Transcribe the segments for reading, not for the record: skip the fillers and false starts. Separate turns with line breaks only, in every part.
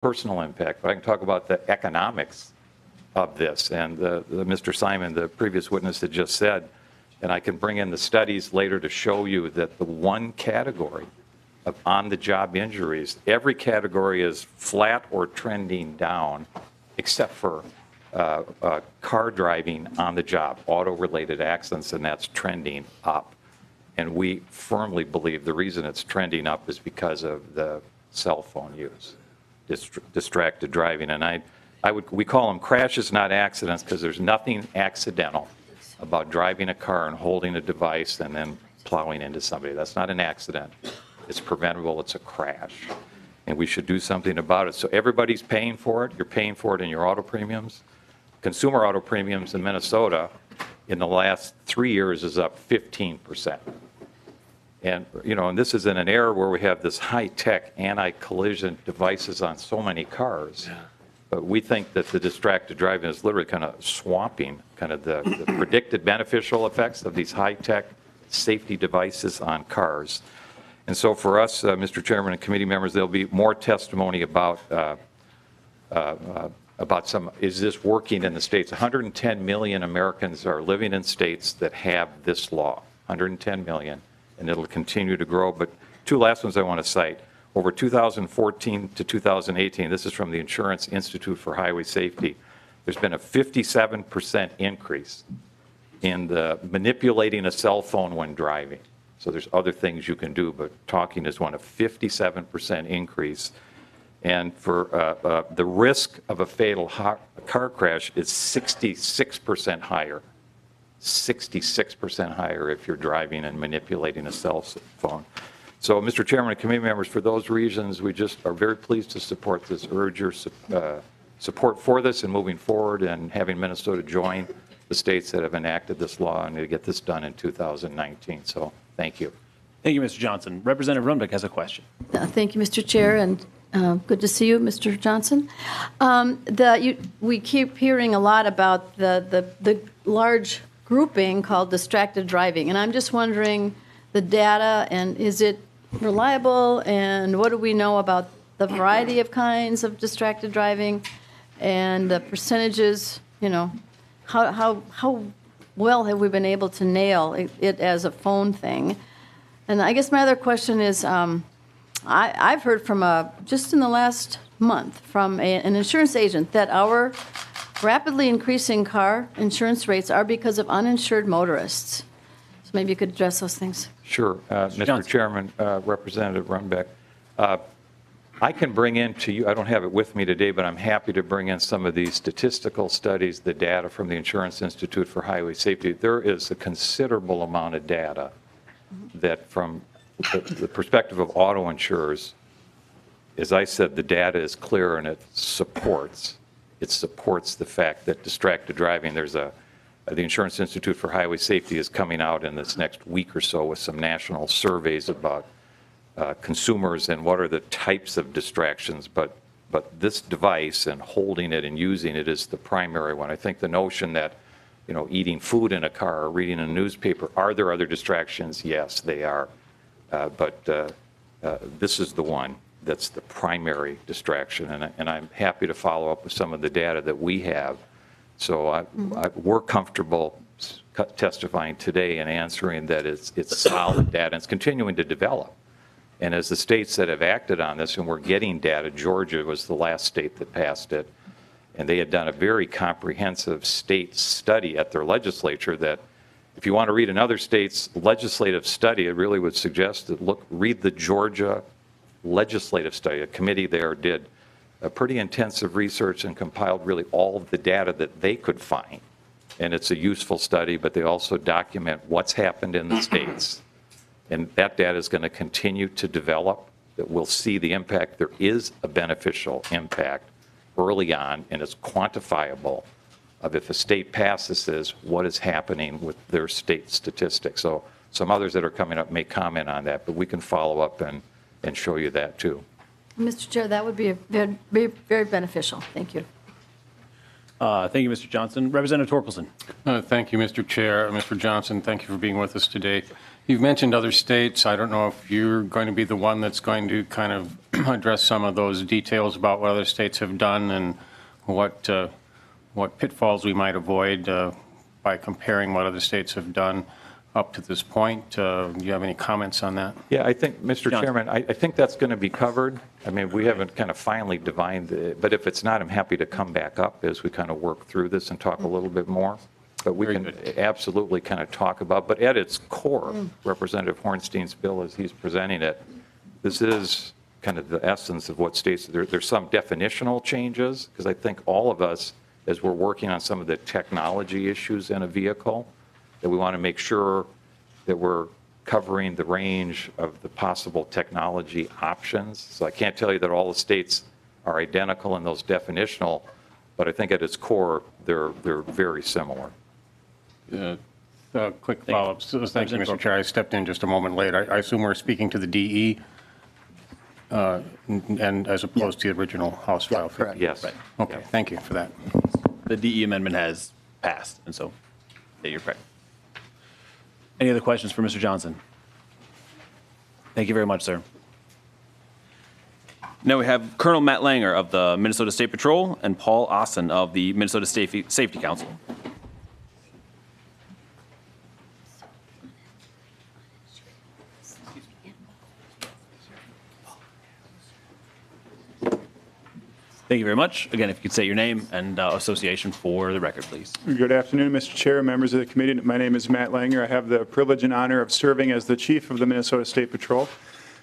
personal impact, but I can talk about the economics of this. And Mr. Simon, the previous witness, had just said, and I can bring in the studies later to show you that the one category of on-the-job injuries, every category is flat or trending down, except for car driving on the job, auto-related accidents, and that's trending up. And we firmly believe the reason it's trending up is because of the cell phone use, distracted driving. And we call them crashes, not accidents, because there's nothing accidental about driving a car and holding a device and then plowing into somebody. That's not an accident. It's preventable. It's a crash. And we should do something about it. So everybody's paying for it. You're paying for it in your auto premiums. Consumer auto premiums in Minnesota in the last 3 years is up 15%. And, and this is in an era where we have this high-tech anti-collision devices on so many cars. Yeah. But we think that the distracted driving is literally kind of swamping kind of the predicted beneficial effects of these high-tech safety devices on cars. And so for us, Mr. Chairman and committee members, there'll be more testimony about is this working in the states? 110 million Americans are living in states that have this law, 110 million, and it'll continue to grow. But two last ones I want to cite. Over 2014 to 2018, this is from the Insurance Institute for Highway Safety, there's been a 57% increase in the manipulating a cell phone when driving. So there's other things you can do, but talking is one, a 57% increase. And for the risk of a fatal car crash is 66% higher. 66% higher if you're driving and manipulating a cell phone. So, Mr. Chairman and committee members, for those reasons, we just are very pleased to support this, urge your support for this and moving forward and having Minnesota join the states that have enacted this law and to get this done in 2019. So, thank you.
Thank you, Mr. Johnson. Representative Runbeck has a question.
Thank you, Mr. Chair, and good to see you, Mr. Johnson. We keep hearing a lot about the large grouping called distracted driving, and I'm just wondering the data, and is it reliable, and what do we know about the variety of kinds of distracted driving and the percentages, how well have we been able to nail it as a phone thing? And I guess my other question is, I've heard from just in the last month from an insurance agent that our rapidly increasing car insurance rates are because of uninsured motorists. So maybe you could address those things.
Sure. Mr. Chairman, Representative Runbeck, I can bring in to you, I don't have it with me today, but I'm happy to bring in some of these statistical studies, the data from the Insurance Institute for Highway Safety. There is a considerable amount of data that from the perspective of auto insurers, as I said, the data is clear and it supports the fact that distracted driving, the Insurance Institute for Highway Safety is coming out in this next week or so with some national surveys about consumers and what are the types of distractions, but this device and holding it and using it is the primary one. I think the notion that, eating food in a car or reading a newspaper, are there other distractions? Yes, they are. But this is the one that's the primary distraction, and I'm happy to follow up with some of the data that we have. So we're comfortable testifying today and answering that it's solid data, and it's continuing to develop. And as the states that have acted on this, and we're getting data, Georgia was the last state that passed it, and they had done a very comprehensive state study at their legislature that if you want to read another state's legislative study, it really would suggest that read the Georgia legislative study. A committee there did a pretty intensive research and compiled really all of the data that they could find. And it's a useful study, but they also document what's happened in the states. And that data is going to continue to develop, that we'll see the impact. There is a beneficial impact early on, and it's quantifiable of if a state passes this, what is happening with their state statistics. So some others that are coming up may comment on that, but we can follow up and show you that too.
Mr. Chair, that would be very, very beneficial. Thank you.
Thank you, Mr. Johnson. Representative Torkelson.
Thank you, Mr. Chair. Mr. Johnson, thank you for being with us today. You've mentioned other states. I don't know if you're going to be the one that's going to kind of address some of those details about what other states have done and what pitfalls we might avoid by comparing what other states have done up to this point. Do you have any comments on that?
Yeah, I think, Mr.
John.
Chairman, I think that's going to be covered. I mean, we haven't kind of finally defined it, but if it's not, I'm happy to come back up as we kind of work through this and talk a little bit more. But we
Very
can
good.
absolutely kind of talk about, but at its core, Representative Hornstein's bill as he's presenting it, this is kind of the essence of what states, there's some definitional changes, because I think all of us, as we're working on some of the technology issues in a vehicle, that we want to make sure that we're covering the range of the possible technology options. So I can't tell you that all the states are identical in those definitional, but I think at its core, they're very similar.
Quick follow-up. So, thank you, Mr. Chair. I stepped in just a moment late. I assume we're speaking to the DE and as opposed to the original House file.
correct.
Yes.
Right.
Okay, thank you for that.
The DE amendment has passed, and so, yeah, you're correct. Any other questions for Mr. Johnson? Thank you very much, sir. Now we have Colonel Matt Langer of the Minnesota State Patrol and Paul Austin of the Minnesota Safety Council. Thank you very much. Again, if you could say your name and association for the record, please.
Good afternoon, Mr. Chair, members of the committee. My name is Matt Langer. I have the privilege and honor of serving as the chief of the Minnesota State Patrol.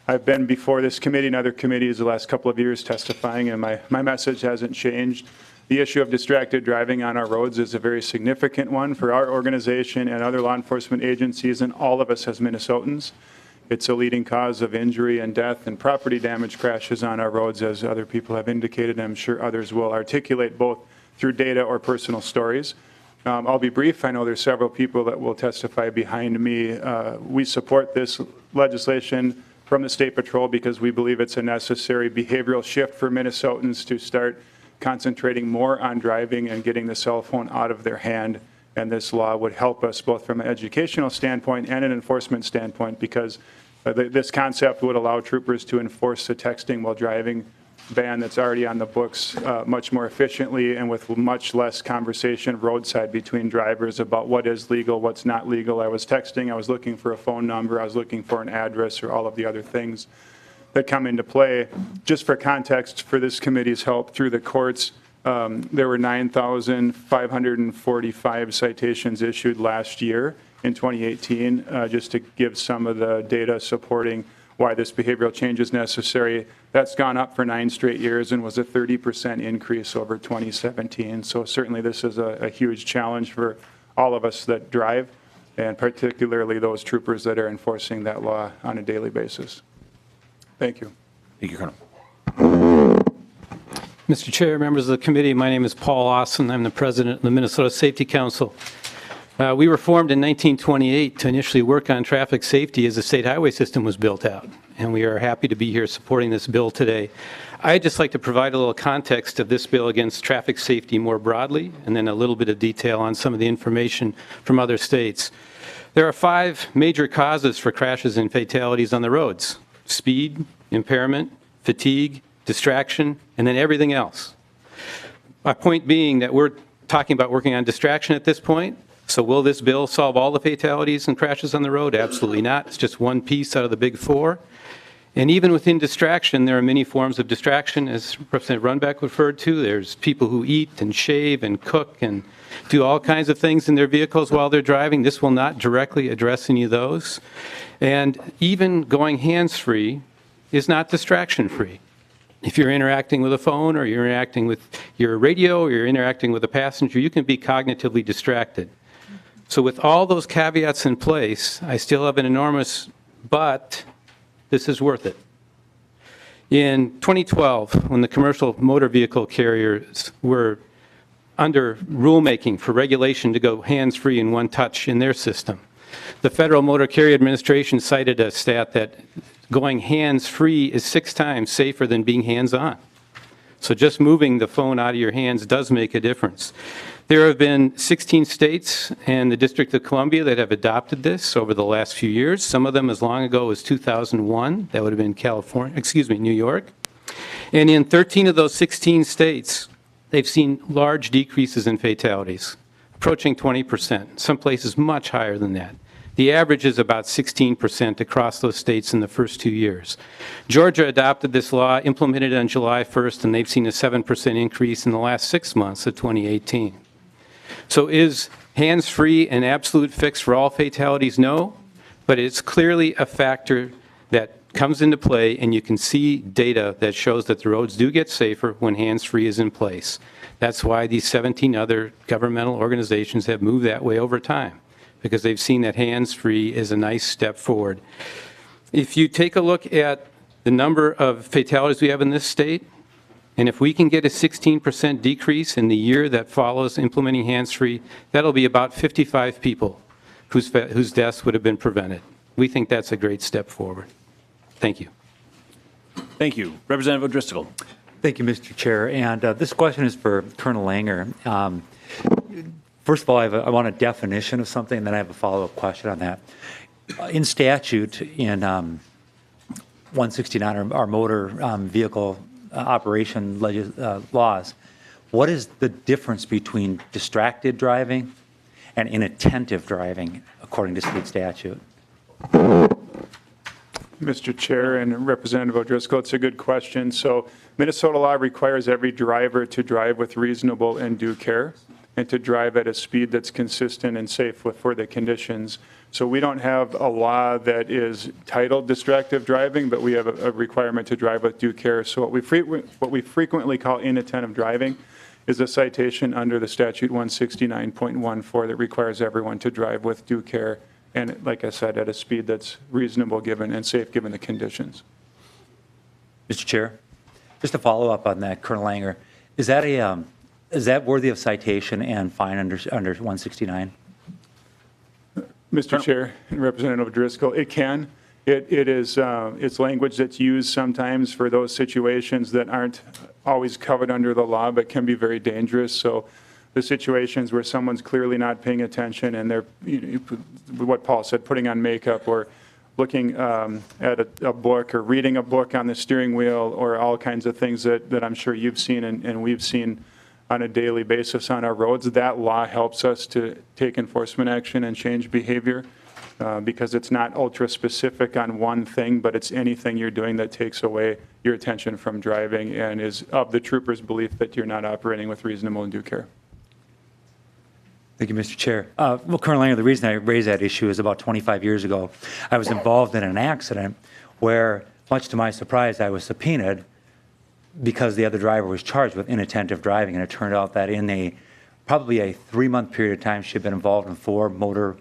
I've been before this committee and other committees the last couple of years testifying, and my message hasn't changed. The issue of distracted driving on our roads is a very significant one for our organization and other law enforcement agencies and all of us as Minnesotans. It's a leading cause of injury and death and property damage crashes on our roads, as other people have indicated. I'm sure others will articulate both through data or personal stories. I'll be brief. I know there's several people that will testify behind me. We support this legislation from the State Patrol because we believe it's a necessary behavioral shift for Minnesotans to start concentrating more on driving and getting the cell phone out of their hand. And this law would help us both from an educational standpoint and an enforcement standpoint, because this concept would allow troopers to enforce the texting while driving ban that's already on the books much more efficiently and with much less conversation roadside between drivers about what is legal, what's not legal. I was texting, I was looking for a phone number, I was looking for an address, or all of the other things that come into play. Just for context, for this committee's help through the courts, there were 9,545 citations issued last year in 2018, just to give some of the data supporting why this behavioral change is necessary. That's gone up for 9 straight years and was a 30% increase over 2017. So certainly this is a huge challenge for all of us that drive, and particularly those troopers that are enforcing that law on a daily basis. Thank you.
Thank you, Colonel.
Mr. Chair, members of the committee, my name is Paul Austin. I'm the president of the Minnesota Safety Council. We were formed in 1928 to initially work on traffic safety as the state highway system was built out, and we are happy to be here supporting this bill today. I'd just like to provide a little context of this bill against traffic safety more broadly, and then a little bit of detail on some of the information from other states. There are 5 major causes for crashes and fatalities on the roads: speed, impairment, fatigue, distraction, and then everything else. My point being that we're talking about working on distraction at this point. So will this bill solve all the fatalities and crashes on the road? Absolutely not. It's just one piece out of the big 4. And even within distraction, there are many forms of distraction, as Representative Runbeck referred to. There's people who eat and shave and cook and do all kinds of things in their vehicles while they're driving. This will not directly address any of those. And even going hands-free is not distraction-free. If you're interacting with a phone, or you're interacting with your radio, or you're interacting with a passenger, you can be cognitively distracted. So with all those caveats in place, I still have an enormous but. This is worth it. In 2012, when the commercial motor vehicle carriers were under rulemaking for regulation to go hands-free and one-touch in their system, the Federal Motor Carrier Administration cited a stat that going hands-free is 6 times safer than being hands-on. So just moving the phone out of your hands does make a difference. There have been 16 states and the District of Columbia that have adopted this over the last few years. Some of them as long ago as 2001. That would have been New York. And in 13 of those 16 states, they've seen large decreases in fatalities, approaching 20%. Some places much higher than that. The average is about 16% across those states in the first 2 years. Georgia adopted this law, implemented it on July 1st, and they've seen a 7% increase in the last 6 months of 2018. So is hands-free an absolute fix for all fatalities? No, but it's clearly a factor that comes into play, and you can see data that shows that the roads do get safer when hands-free is in place. That's why these 17 other governmental organizations have moved that way over time, because they've seen that hands-free is a nice step forward. If you take a look at the number of fatalities we have in this state, and if we can get a 16% decrease in the year that follows implementing hands-free, that'll be about 55 people whose deaths would have been prevented. We think that's a great step forward. Thank you.
Thank you. Representative O'Driscoll.
Thank you, Mr. Chair. And this question is for Colonel Langer. First of all, I want a definition of something, and then I have a follow-up question on that. In statute, in 169, our motor vehicle operation laws, what is the difference between distracted driving and inattentive driving, according to state statute?
Mr. Chair and Representative O'Driscoll, it's a good question. So Minnesota law requires every driver to drive with reasonable and due care and to drive at a speed that's consistent and safe for the conditions. So we don't have a law that is titled distracted driving, but we have a requirement to drive with due care. So what we frequently call inattentive driving is a citation under the statute 169.14 that requires everyone to drive with due care and, like I said, at a speed that's reasonable given and safe given the conditions.
Mr. Chair, just to follow up on that, Colonel Langer, is that worthy of citation and fine under 169?
Mr. Chair and Representative O'Driscoll, it can. It's language that's used sometimes for those situations that aren't always covered under the law, but can be very dangerous. So the situations where someone's clearly not paying attention and they're, what Paul said, putting on makeup or looking at a book or reading a book on the steering wheel or all kinds of things that I'm sure you've seen and we've seen on a daily basis on our roads, that law helps us to take enforcement action and change behavior because it's not ultra specific on one thing, but it's anything you're doing that takes away your attention from driving and is of the trooper's belief that you're not operating with reasonable and due care.
Thank you, Mr. Chair. Well, Colonel Langer, the reason I raised that issue is about 25 years ago, I was involved in an accident where, much to my surprise, I was subpoenaed because the other driver was charged with inattentive driving, and it turned out that in probably a 3-month period of time, she had been involved in 4 motor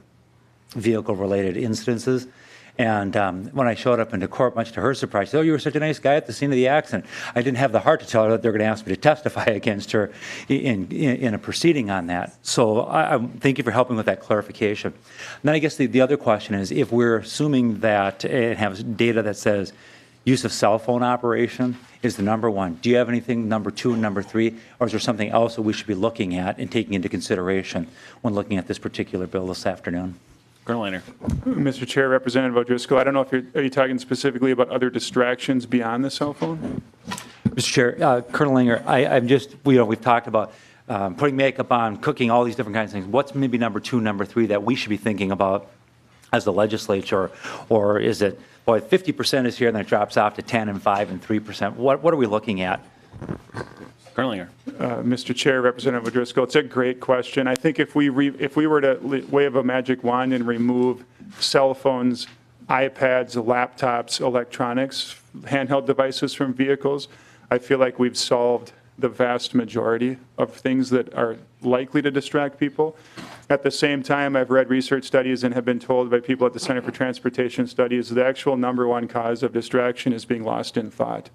vehicle-related incidences. And when I showed up into court, much to her surprise, she said, "Oh, you were such a nice guy at the scene of the accident." I didn't have the heart to tell her that they're going to ask me to testify against her in a proceeding on that. So I thank you for helping with that clarification. And then I guess the other question is, if we're assuming that it has data that says use of cell phone operation is the number one, do you have anything number 2 and number 3, or is there something else that we should be looking at and taking into consideration when looking at this particular bill this afternoon?
Colonel Langer.
Mr. Chair, Representative O'Driscoll, I don't know if are you talking specifically about other distractions beyond the cell phone?
Mr. Chair, Colonel Langer, I'm just, we've talked about putting makeup on, cooking, all these different kinds of things. What's maybe number 2, number 3 that we should be thinking about as the legislature, or is it, boy, 50% is here and then it drops off to 10 and 5 and 3%? What are we looking at?
Colonel Langer.
Mr. Chair, Representative O'Driscoll, it's a great question. I think if we were to wave a magic wand and remove cell phones, iPads, laptops, electronics, handheld devices from vehicles, I feel like we've solved the vast majority of things that are likely to distract people. At the same time, I've read research studies and have been told by people at the Center for Transportation Studies the actual number one cause of distraction is being lost in thought.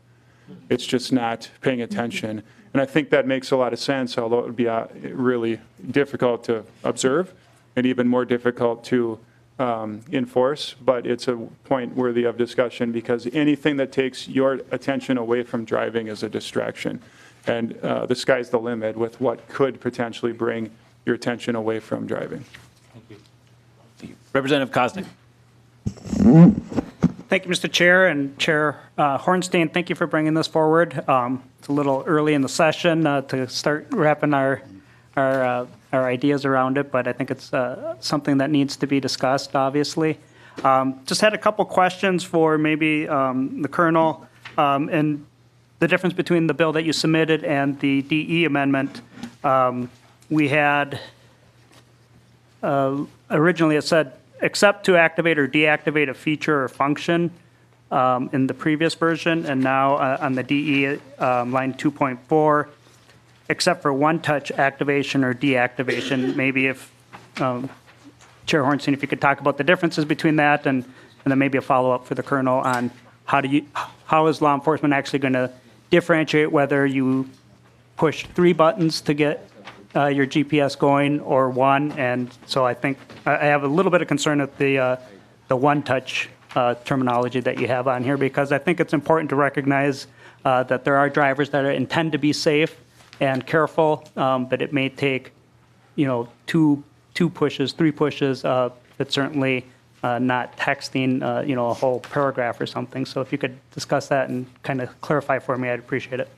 It's just not paying attention. And I think that makes a lot of sense, although it would be really difficult to observe and even more difficult to enforce. But it's a point worthy of discussion because anything that takes your attention away from driving is a distraction. And the sky's the limit with what could potentially bring your attention away from driving.
Representative Koznick.
Thank you, Mr. Chair, and Chair Hornstein, thank you for bringing this forward. It's a little early in the session to start wrapping our ideas around it, but I think it's something that needs to be discussed, obviously. Just had a couple questions for maybe the Colonel and the difference between the bill that you submitted and the DE amendment. We had, originally it said, except to activate or deactivate a feature or function in the previous version, and now on the DE line 2.4, except for one-touch activation or deactivation. Maybe if, Chair Hornstein, if you could talk about the differences between that, and then maybe a follow-up for the Colonel on how is law enforcement actually going to differentiate whether you push 3 buttons to get your GPS going or 1. And so I think I have a little bit of concern at the one-touch terminology that you have on here, because I think it's important to recognize that there are drivers that intend to be safe and careful, but it may take, 2 pushes, 3 pushes, but certainly not texting, a whole paragraph or something. So if you could discuss that and kind of clarify for me, I'd appreciate it.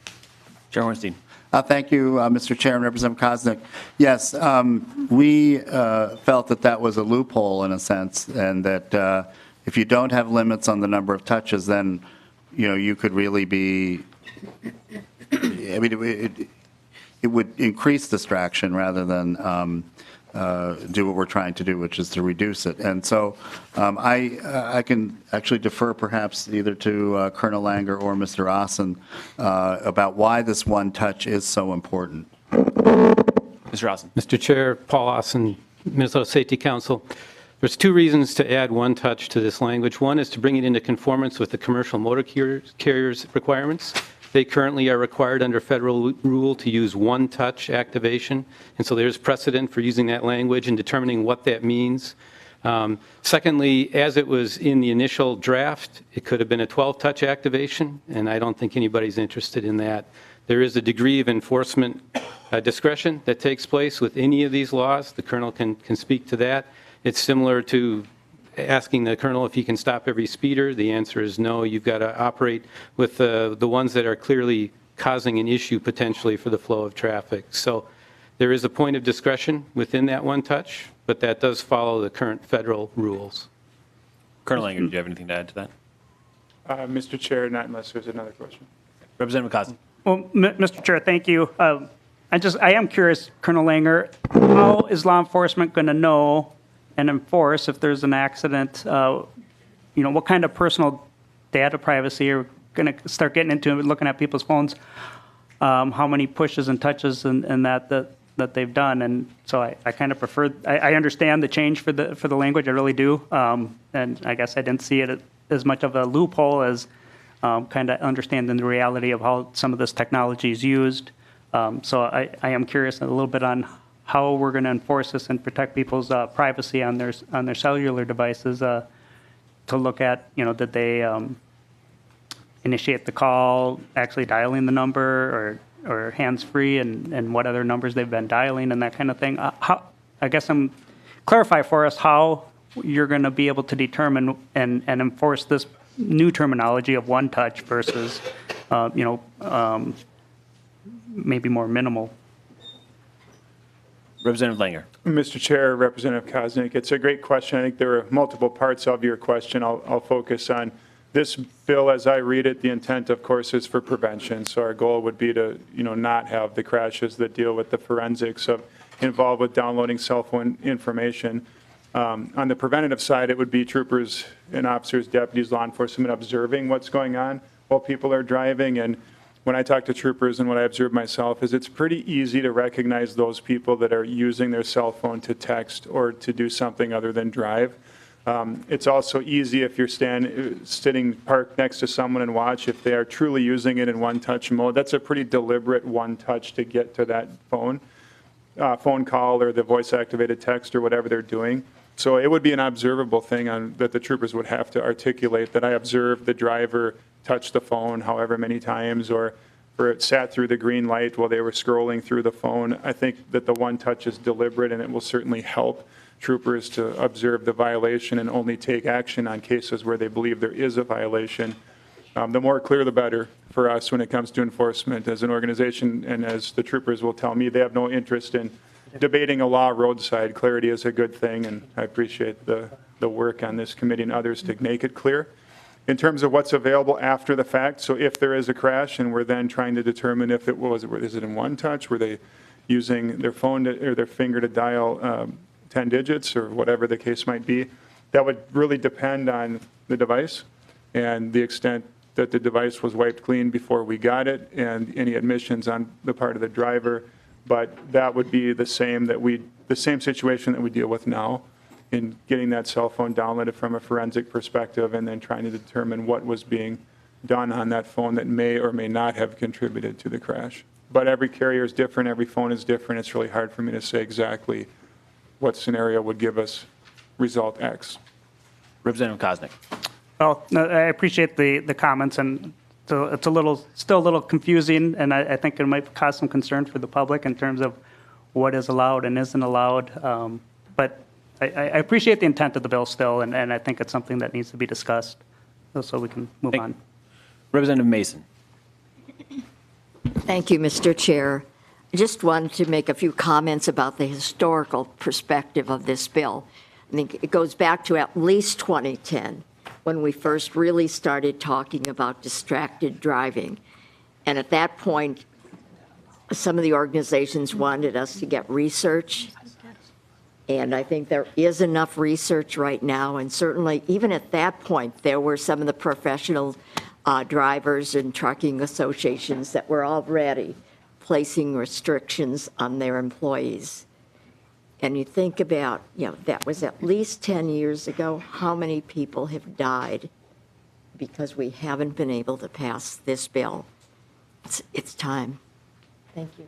Chair Hornstein.
Thank you, Mr. Chair and Representative Koznick. Yes, we felt that that was a loophole in a sense, and that if you don't have limits on the number of touches, then you could really be. I mean, it would increase distraction rather than do what we're trying to do, which is to reduce it. And so I can actually defer perhaps either to Colonel Langer or Mr. Ossen about why this one touch is so important.
Mr. Ossen.
Mr. Chair, Paul Ossen, Minnesota Safety Council. There's 2 reasons to add one touch to this language. One is to bring it into conformance with the commercial motor carriers requirements. They currently are required under federal rule to use one-touch activation, and so there's precedent for using that language and determining what that means. Secondly, as it was in the initial draft, it could have been a 12-touch activation, and I don't think anybody's interested in that. There is a degree of enforcement discretion that takes place with any of these laws. The Colonel can speak to that. It's similar to asking the Colonel if he can stop every speeder. The answer is no. You've got to operate with the ones that are clearly causing an issue potentially for the flow of traffic. So there is a point of discretion within that one touch, but that does follow the current federal rules.
Colonel Langer, do you have anything to add to that?
Mr. Chair, not unless there's another question.
Representative Koznick.
Well, Mr. Chair, thank you. I am curious, Colonel Langer, how is law enforcement going to know and enforce if there's an accident? What kind of personal data privacy are going to start getting into looking at people's phones? How many pushes and touches and that they've done? And so I kind of prefer. I understand the change for the language. I really do. And I guess I didn't see it as much of a loophole as kind of understanding the reality of how some of this technology is used. So I am curious a little bit on how we're going to enforce this and protect people's privacy on their cellular devices to look at, did they initiate the call, actually dialing the number, or hands-free, and what other numbers they've been dialing and that kind of thing. I guess clarify for us how you're going to be able to determine and enforce this new terminology of one touch versus, maybe more minimal.
Representative Langer.
Mr. Chair, Representative Koznick, it's a great question. I think there are multiple parts of your question. I'll focus on this bill as I read it. The intent, of course, is for prevention. So our goal would be to, not have the crashes that deal with the forensics involved with downloading cell phone information. On the preventative side, it would be troopers and officers, deputies, law enforcement observing what's going on while people are driving. And when I talk to troopers and what I observe myself is it's pretty easy to recognize those people that are using their cell phone to text or to do something other than drive. It's also easy if you're sitting parked next to someone and watch if they are truly using it in one-touch mode. That's a pretty deliberate one-touch to get to that phone call or the voice-activated text or whatever they're doing. So it would be an observable thing that the troopers would have to articulate that I observed the driver touch the phone however many times, or or it sat through the green light while they were scrolling through the phone. I think that the one touch is deliberate, and it will certainly help troopers to observe the violation and only take action on cases where they believe there is a violation. The more clear, the better for us when it comes to enforcement as an organization, and as the troopers will tell me, they have no interest in debating a law roadside. Clarity is a good thing, and I appreciate the work on this committee and others to make it clear. In terms of what's available after the fact, so if there is a crash and we're then trying to determine if it was, is it in one touch, were they using their phone or their finger to dial 10 digits or whatever the case might be, that would really depend on the device and the extent that the device was wiped clean before we got it and any admissions on the part of the driver. But that would be the same situation that we deal with now in getting that cell phone downloaded from a forensic perspective and then trying to determine what was being done on that phone that may or may not have contributed to the crash. But every carrier is different, every phone is different. It's really hard for me to say exactly what scenario would give us result X.
Representative Koznick.
Well, no, I appreciate the comments, and so it's still a little confusing, and I think it might cause some concern for the public in terms of what is allowed and isn't allowed. But I appreciate the intent of the bill still, and I think it's something that needs to be discussed so we can move on.
Representative Mason.
Thank you, Mr. Chair. I just wanted to make a few comments about the historical perspective of this bill. I think it goes back to at least 2010 when we first really started talking about distracted driving. And at that point, some of the organizations wanted us to get research. And I think there is enough research right now. And certainly, even at that point, there were some of the professional drivers and trucking associations that were already placing restrictions on their employees. And you think about, that was at least 10 years ago. How many people have died because we haven't been able to pass this bill? It's time. Thank you.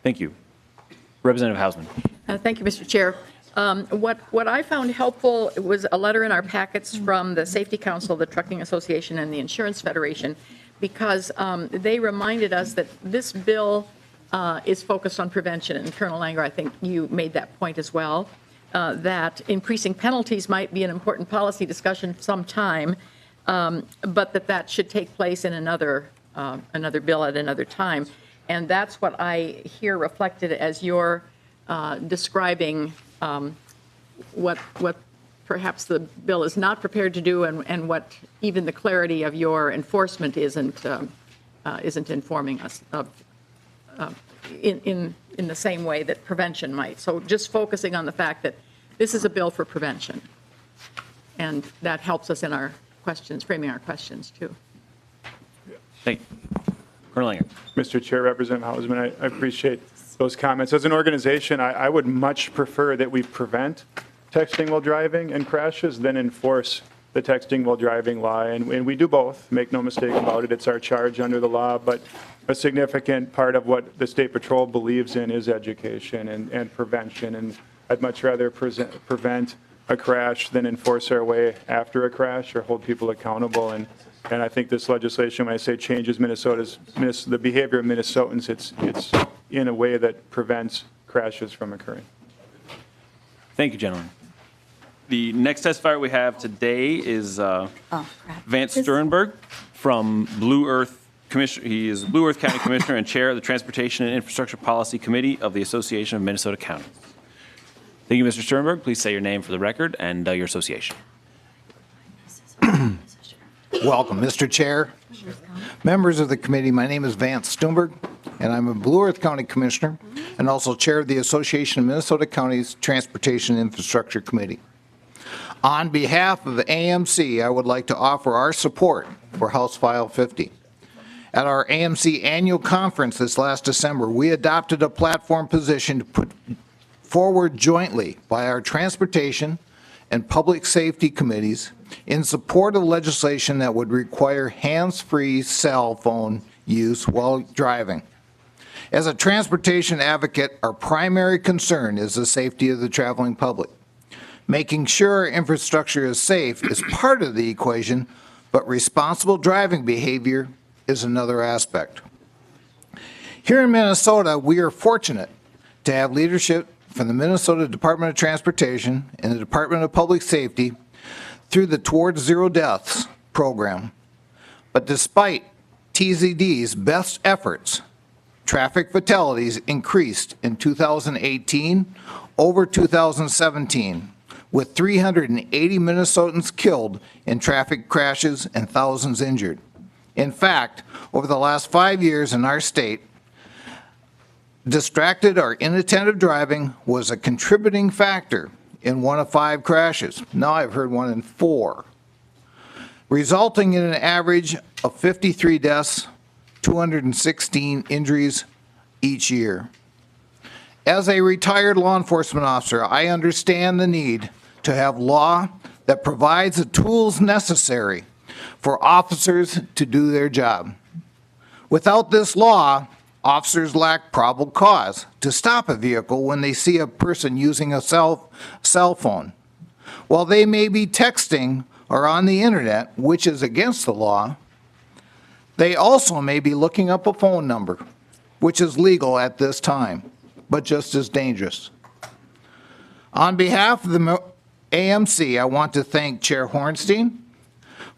Thank you. Representative Hausman.
Thank you, Mr. Chair. What I found helpful was a letter in our packets from the Safety Council, the Trucking Association, and the Insurance Federation, because they reminded us that this bill is focused on prevention. And Colonel Langer, I think you made that point as well, that increasing penalties might be an important policy discussion sometime, but that should take place in another bill at another time. And that's what I hear reflected as you're describing what perhaps the bill is not prepared to do, and what even the clarity of your enforcement isn't informing us of in the same way that prevention might. So just focusing on the fact that this is a bill for prevention, and that helps us in our questions, framing our questions too.
Thank you. Colonel Langer.
Mr. Chair, Representative Hausman, I appreciate those comments. As an organization, I would much prefer that we prevent texting while driving and crashes than enforce the texting while driving law. And we do both, make no mistake about it. It's our charge under the law, but a significant part of what the State Patrol believes in is education and prevention. And I'd much rather prevent a crash than enforce our way after a crash or hold people accountable. And I think this legislation, when I say changes the behavior of Minnesotans, it's in a way that prevents crashes from occurring.
Thank you, gentlemen. The next testifier we have today is Vance Stuehrenberg from Blue Earth Commissioner. He is Blue Earth County Commissioner and Chair of the Transportation and Infrastructure Policy Committee of the Association of Minnesota Counties. Thank you, Mr. Stuehrenberg. Please say your name for the record and your association.
Welcome, Mr. Chair. Members of the committee, my name is Vance Stuehrenberg, and I'm a Blue Earth County Commissioner and also Chair of the Association of Minnesota Counties Transportation and Infrastructure Committee. On behalf of the AMC, I would like to offer our support for House File 50. At our AMC annual conference this last December, we adopted a platform position to put forward jointly by our transportation and public safety committees in support of legislation that would require hands-free cell phone use while driving. As a transportation advocate, our primary concern is the safety of the traveling public. Making sure our infrastructure is safe is part of the equation, but responsible driving behavior is another aspect. Here in Minnesota, we are fortunate to have leadership from the Minnesota Department of Transportation and the Department of Public Safety through the Towards Zero Deaths program. But despite TZD's best efforts, traffic fatalities increased in 2018 over 2017, with 380 Minnesotans killed in traffic crashes and thousands injured. In fact, over the last 5 years in our state, distracted or inattentive driving was a contributing factor in 1 of 5 crashes. Now I've heard 1 in 4, resulting in an average of 53 deaths, 216 injuries each year. As a retired law enforcement officer, I understand the need to have law that provides the tools necessary for officers to do their job. Without this law, officers lack probable cause to stop a vehicle when they see a person using a cell phone. While they may be texting or on the internet, which is against the law, they also may be looking up a phone number, which is legal at this time, but just as dangerous. On behalf of the AMC, I want to thank Chair Hornstein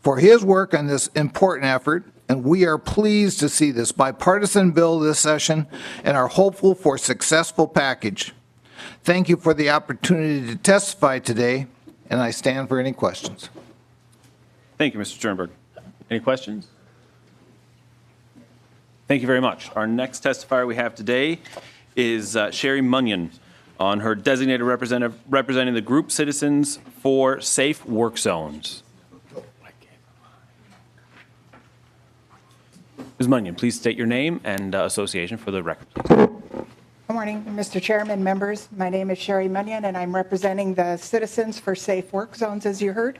for his work on this important effort, and we are pleased to see this bipartisan bill this session and are hopeful for a successful package. Thank you for the opportunity to testify today, and I stand for any questions.
Thank you, Mr. Stuehrenberg. Any questions? Thank you very much. Our next testifier we have today is Sherry Munyon on her designated representative representing the group Citizens for Safe Work Zones. Ms. Munyon, please state your name and association for the record, please.
Good morning, Mr. Chairman, members. My name is Sherry Munyon, and I'm representing the Citizens for Safe Work Zones, as you heard.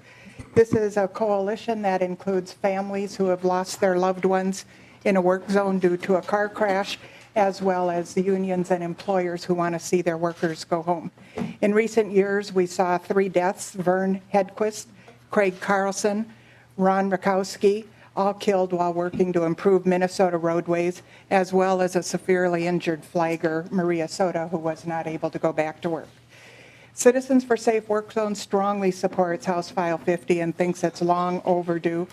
This is a coalition that includes families who have lost their loved ones in a work zone due to a car crash, as well as the unions and employers who want to see their workers go home. In recent years, we saw 3 deaths: Vern Hedquist, Craig Carlson, Ron Rakowski, all killed while working to improve Minnesota roadways, as well as a severely injured flagger, Maria Soda, who was not able to go back to work. Citizens for Safe Work Zones strongly supports House File 50 and thinks it's long overdue.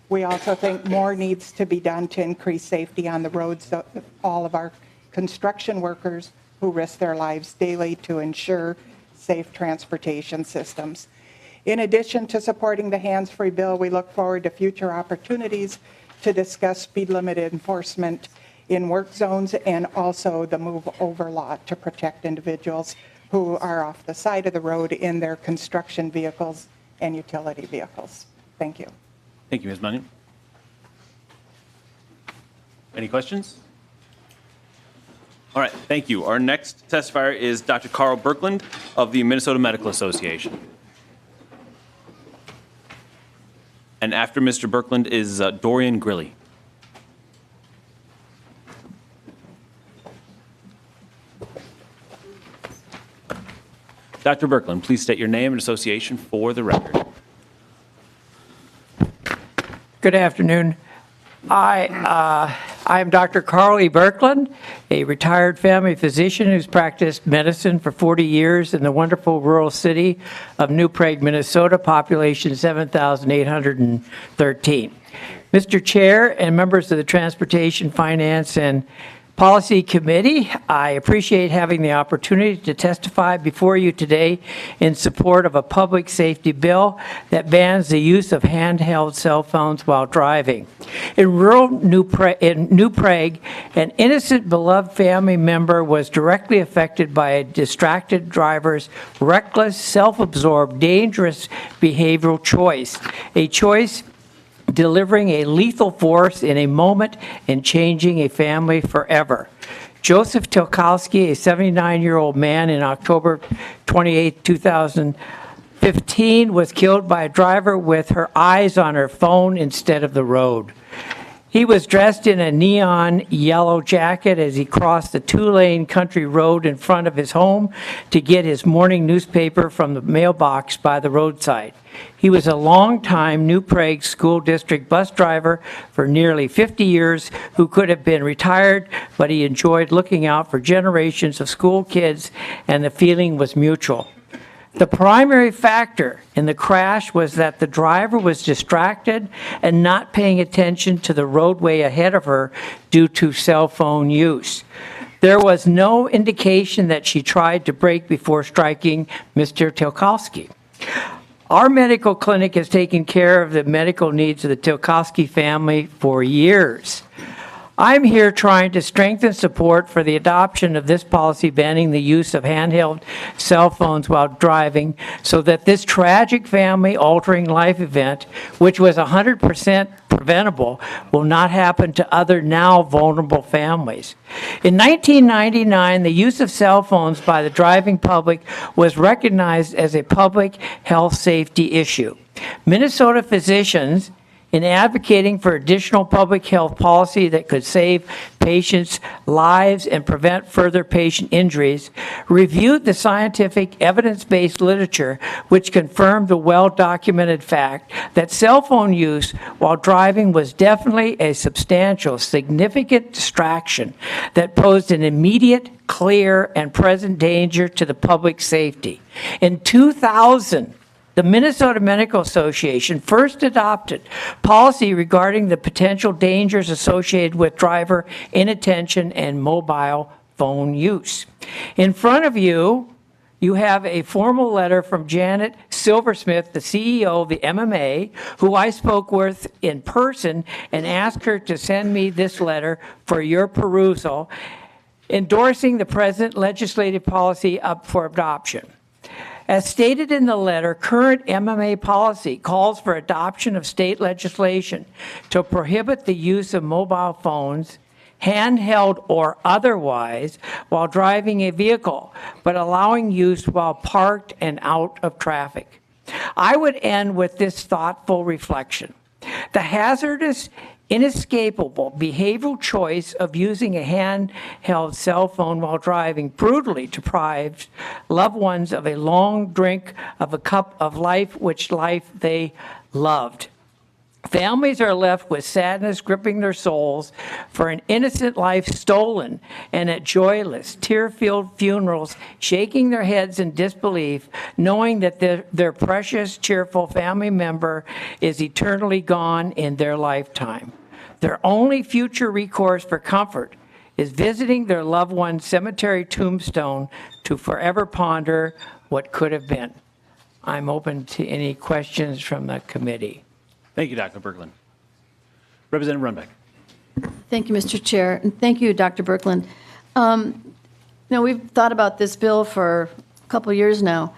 We also think more needs to be done to increase safety on the roads of all of our construction workers who risk their lives daily to ensure safe transportation systems. In addition to supporting the hands-free bill, we look forward to future opportunities to discuss speed limit enforcement in work zones and also the move over law to protect individuals who are off the side of the road in their construction vehicles and utility vehicles. Thank you.
Thank you, Ms. Munyon. Any questions? All right, thank you. Our next testifier is Dr. Carl Birkeland of the Minnesota Medical Association. And after Mr. Birkeland is Dorian Grilley. Dr. Birkeland, please state your name and association for the record.
Good afternoon. I'm Dr. Carly Birkeland, a retired family physician who's practiced medicine for 40 years in the wonderful rural city of New Prague, Minnesota, population 7,813. Mr. Chair and members of the Transportation, Finance, and Policy Committee, I appreciate having the opportunity to testify before you today in support of a public safety bill that bans the use of handheld cell phones while driving. In rural New Prague, an innocent beloved family member was directly affected by a distracted driver's reckless, self-absorbed, dangerous behavioral choice, a choice delivering a lethal force in a moment and changing a family forever. Joseph Tilkowski, a 79-year-old man, in October 28, 2015, was killed by a driver with her eyes on her phone instead of the road. He was dressed in a neon yellow jacket as he crossed the two-lane country road in front of his home to get his morning newspaper from the mailbox by the roadside. He was a longtime New Prague School District bus driver for nearly 50 years who could have been retired, but he enjoyed looking out for generations of school kids, and the feeling was mutual. The primary factor in the crash was that the driver was distracted and not paying attention to the roadway ahead of her due to cell phone use. There was no indication that she tried to brake before striking Mr. Tilkowski. Our medical clinic has taken care of the medical needs of the Tilkowski family for years. I'm here trying to strengthen support for the adoption of this policy banning the use of handheld cell phones while driving so that this tragic family-altering life event, which was 100% preventable, will not happen to other now vulnerable families. In 1999, the use of cell phones by the driving public was recognized as a public health safety issue. Minnesota physicians, in advocating for additional public health policy that could save patients' lives and prevent further patient injuries, reviewed the scientific evidence-based literature which confirmed the well-documented fact that cell phone use while driving was definitely a substantial, significant distraction that posed an immediate, clear, and present danger to the public safety. In 2000, the Minnesota Medical Association first adopted policy regarding the potential dangers associated with driver inattention and mobile phone use. In front of you, you have a formal letter from Janet Silversmith, the CEO of the MMA, who I spoke with in person and asked her to send me this letter for your perusal, endorsing the present legislative policy up for adoption. As stated in the letter, current MMA policy calls for adoption of state legislation to prohibit the use of mobile phones, handheld or otherwise, while driving a vehicle, but allowing use while parked and out of traffic. I would end with this thoughtful reflection. The hazardous, inescapable behavioral choice of using a handheld cell phone while driving brutally deprives loved ones of a long drink of a cup of life, which life they loved. Families are left with sadness gripping their souls for an innocent life stolen and at joyless, tear-filled funerals, shaking their heads in disbelief, knowing that their precious, cheerful family member is eternally gone in their lifetime. Their only future recourse for comfort is visiting their loved one's cemetery tombstone to forever ponder what could have been. I'm open to any questions from the committee.
Thank you, Dr. Berglund. Representative Runbeck.
Thank you, Mr. Chair, and thank you, Dr. Berglund. We've thought about this bill for a couple of years now.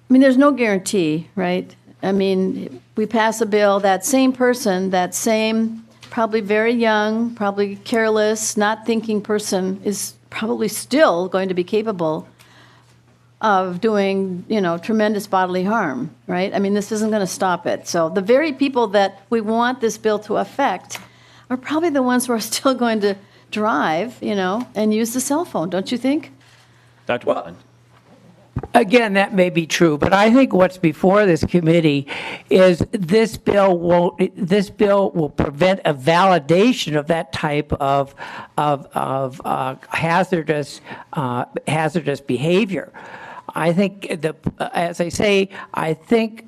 I mean, there's no guarantee, right? I mean, we pass a bill, that same person, that same probably very young, probably careless, not thinking person is probably still going to be capable of doing, tremendous bodily harm, right? I mean, this isn't going to stop it. So the very people that we want this bill to affect are probably the ones who are still going to drive, and use the cell phone, don't you think?
Dr. Berglund.
Again, that may be true, but I think what's before this committee is this bill will prevent a validation of that type of hazardous behavior. I think as I say, I think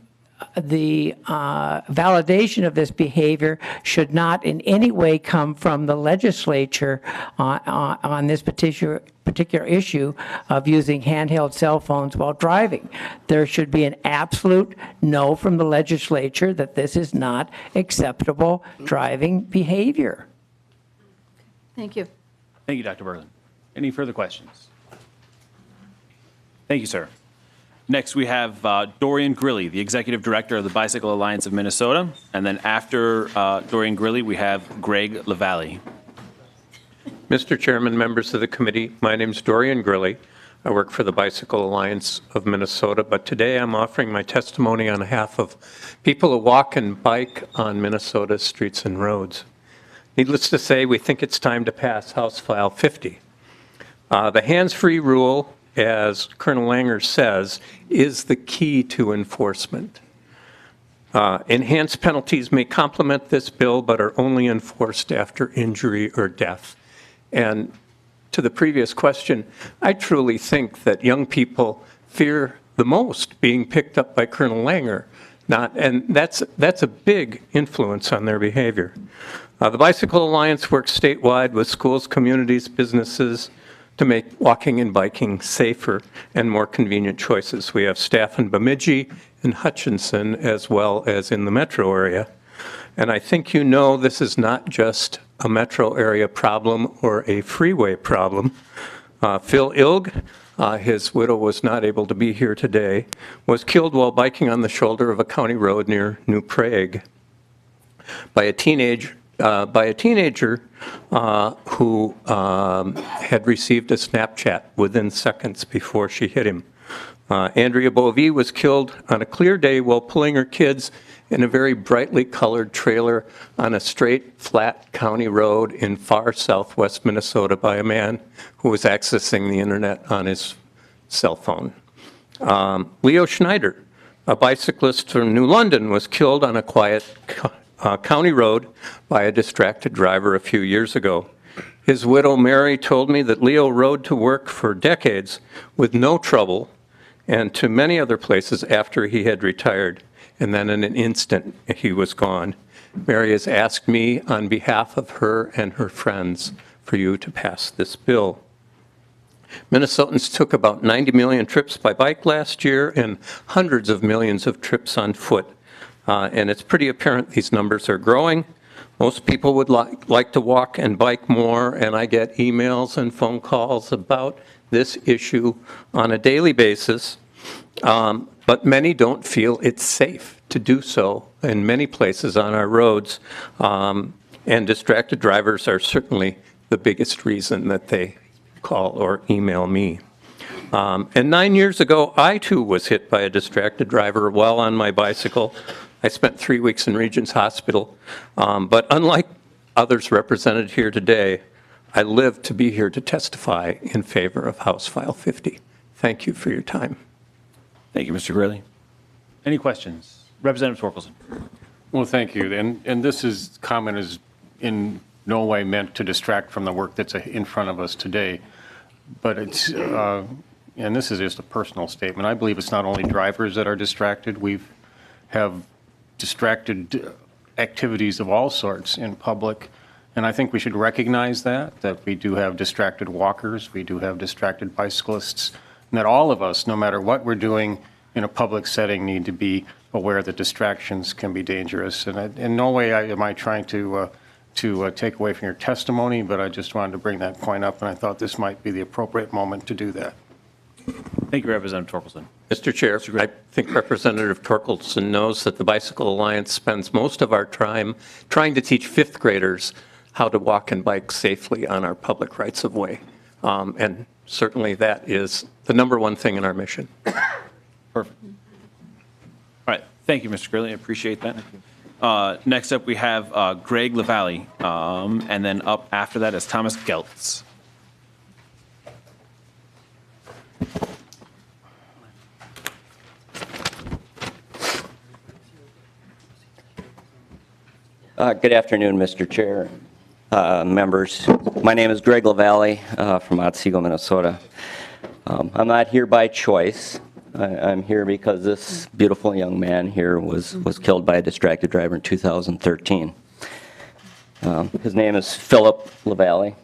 the validation of this behavior should not in any way come from the legislature on this particular issue of using handheld cell phones while driving. There should be an absolute no from the legislature that this is not acceptable driving behavior.
Thank you.
Thank you, Dr. Berglund. Any further questions? Thank you, sir. Next, we have Dorian Grilley, the Executive Director of the Bicycle Alliance of Minnesota. And then after Dorian Grilley, we have Greg LaValle.
Mr. Chairman, members of the committee, my name is Dorian Grilley. I work for the Bicycle Alliance of Minnesota, but today I'm offering my testimony on behalf of people who walk and bike on Minnesota's streets and roads. Needless to say, we think it's time to pass House File 50. The hands-free rule, as Colonel Langer says, is the key to enforcement. Enhanced penalties may complement this bill, but are only enforced after injury or death. And to the previous question, I truly think that young people fear the most being picked up by Colonel Langer, and that's a big influence on their behavior. The Bicycle Alliance works statewide with schools, communities, businesses to make walking and biking safer and more convenient choices. We have staff in Bemidji and Hutchinson as well as in the metro area. And I think you know this is not just a metro area problem or a freeway problem. Phil Ilg, his widow was not able to be here today, was killed while biking on the shoulder of a county road near New Prague by a teenager who had received a Snapchat within seconds before she hit him. Andrea Bovee was killed on a clear day while pulling her kids in a very brightly colored trailer on a straight, flat county road in far southwest Minnesota by a man who was accessing the internet on his cell phone. Leo Schneider, a bicyclist from New London, was killed on a quiet county road by a distracted driver a few years ago. His widow, Mary, told me that Leo rode to work for decades with no trouble and to many other places after he had retired, and then in an instant he was gone. Mary has asked me on behalf of her and her friends for you to pass this bill. Minnesotans took about 90 million trips by bike last year and hundreds of millions of trips on foot. And it's pretty apparent these numbers are growing. Most people would like to walk and bike more, and I get emails and phone calls about this issue on a daily basis. But many don't feel it's safe to do so in many places on our roads. And distracted drivers are certainly the biggest reason that they call or email me. And 9 years ago, I too was hit by a distracted driver while on my bicycle. I spent 3 weeks in Regents Hospital. But unlike others represented here today, I lived to be here to testify in favor of House File 50. Thank you for your time.
Thank you, Mr. Grilley. Any questions? Representative Torkelson.
Well, thank you. And this comment is in no way meant to distract from the work that's in front of us today. But it's, and this is just a personal statement, I believe it's not only drivers that are distracted. We have distracted activities of all sorts in public. And I think we should recognize that we do have distracted walkers, we do have distracted bicyclists, and that all of us, no matter what we're doing in a public setting, need to be aware that distractions can be dangerous. And in no way am I trying to take away from your testimony, but I just wanted to bring that point up, and I thought this might be the appropriate moment to do that.
Thank you, Representative Torkelson.
Mr. Chair, I think Representative Torkelson knows that the Bicycle Alliance spends most of our time trying to teach fifth graders how to walk and bike safely on our public rights of way. And certainly that is the number one thing in our mission.
Perfect. All right. Thank you, Mr. Grilley. I appreciate that. Next up, we have Greg LaValle, and then up after that is Thomas Geltz.
Good afternoon, Mr. Chair, members. My name is Greg LaValle from Otsego, Minnesota. I'm not here by choice. I'm here because this beautiful young man here was killed by a distracted driver in 2013. His name is Philip LaValle.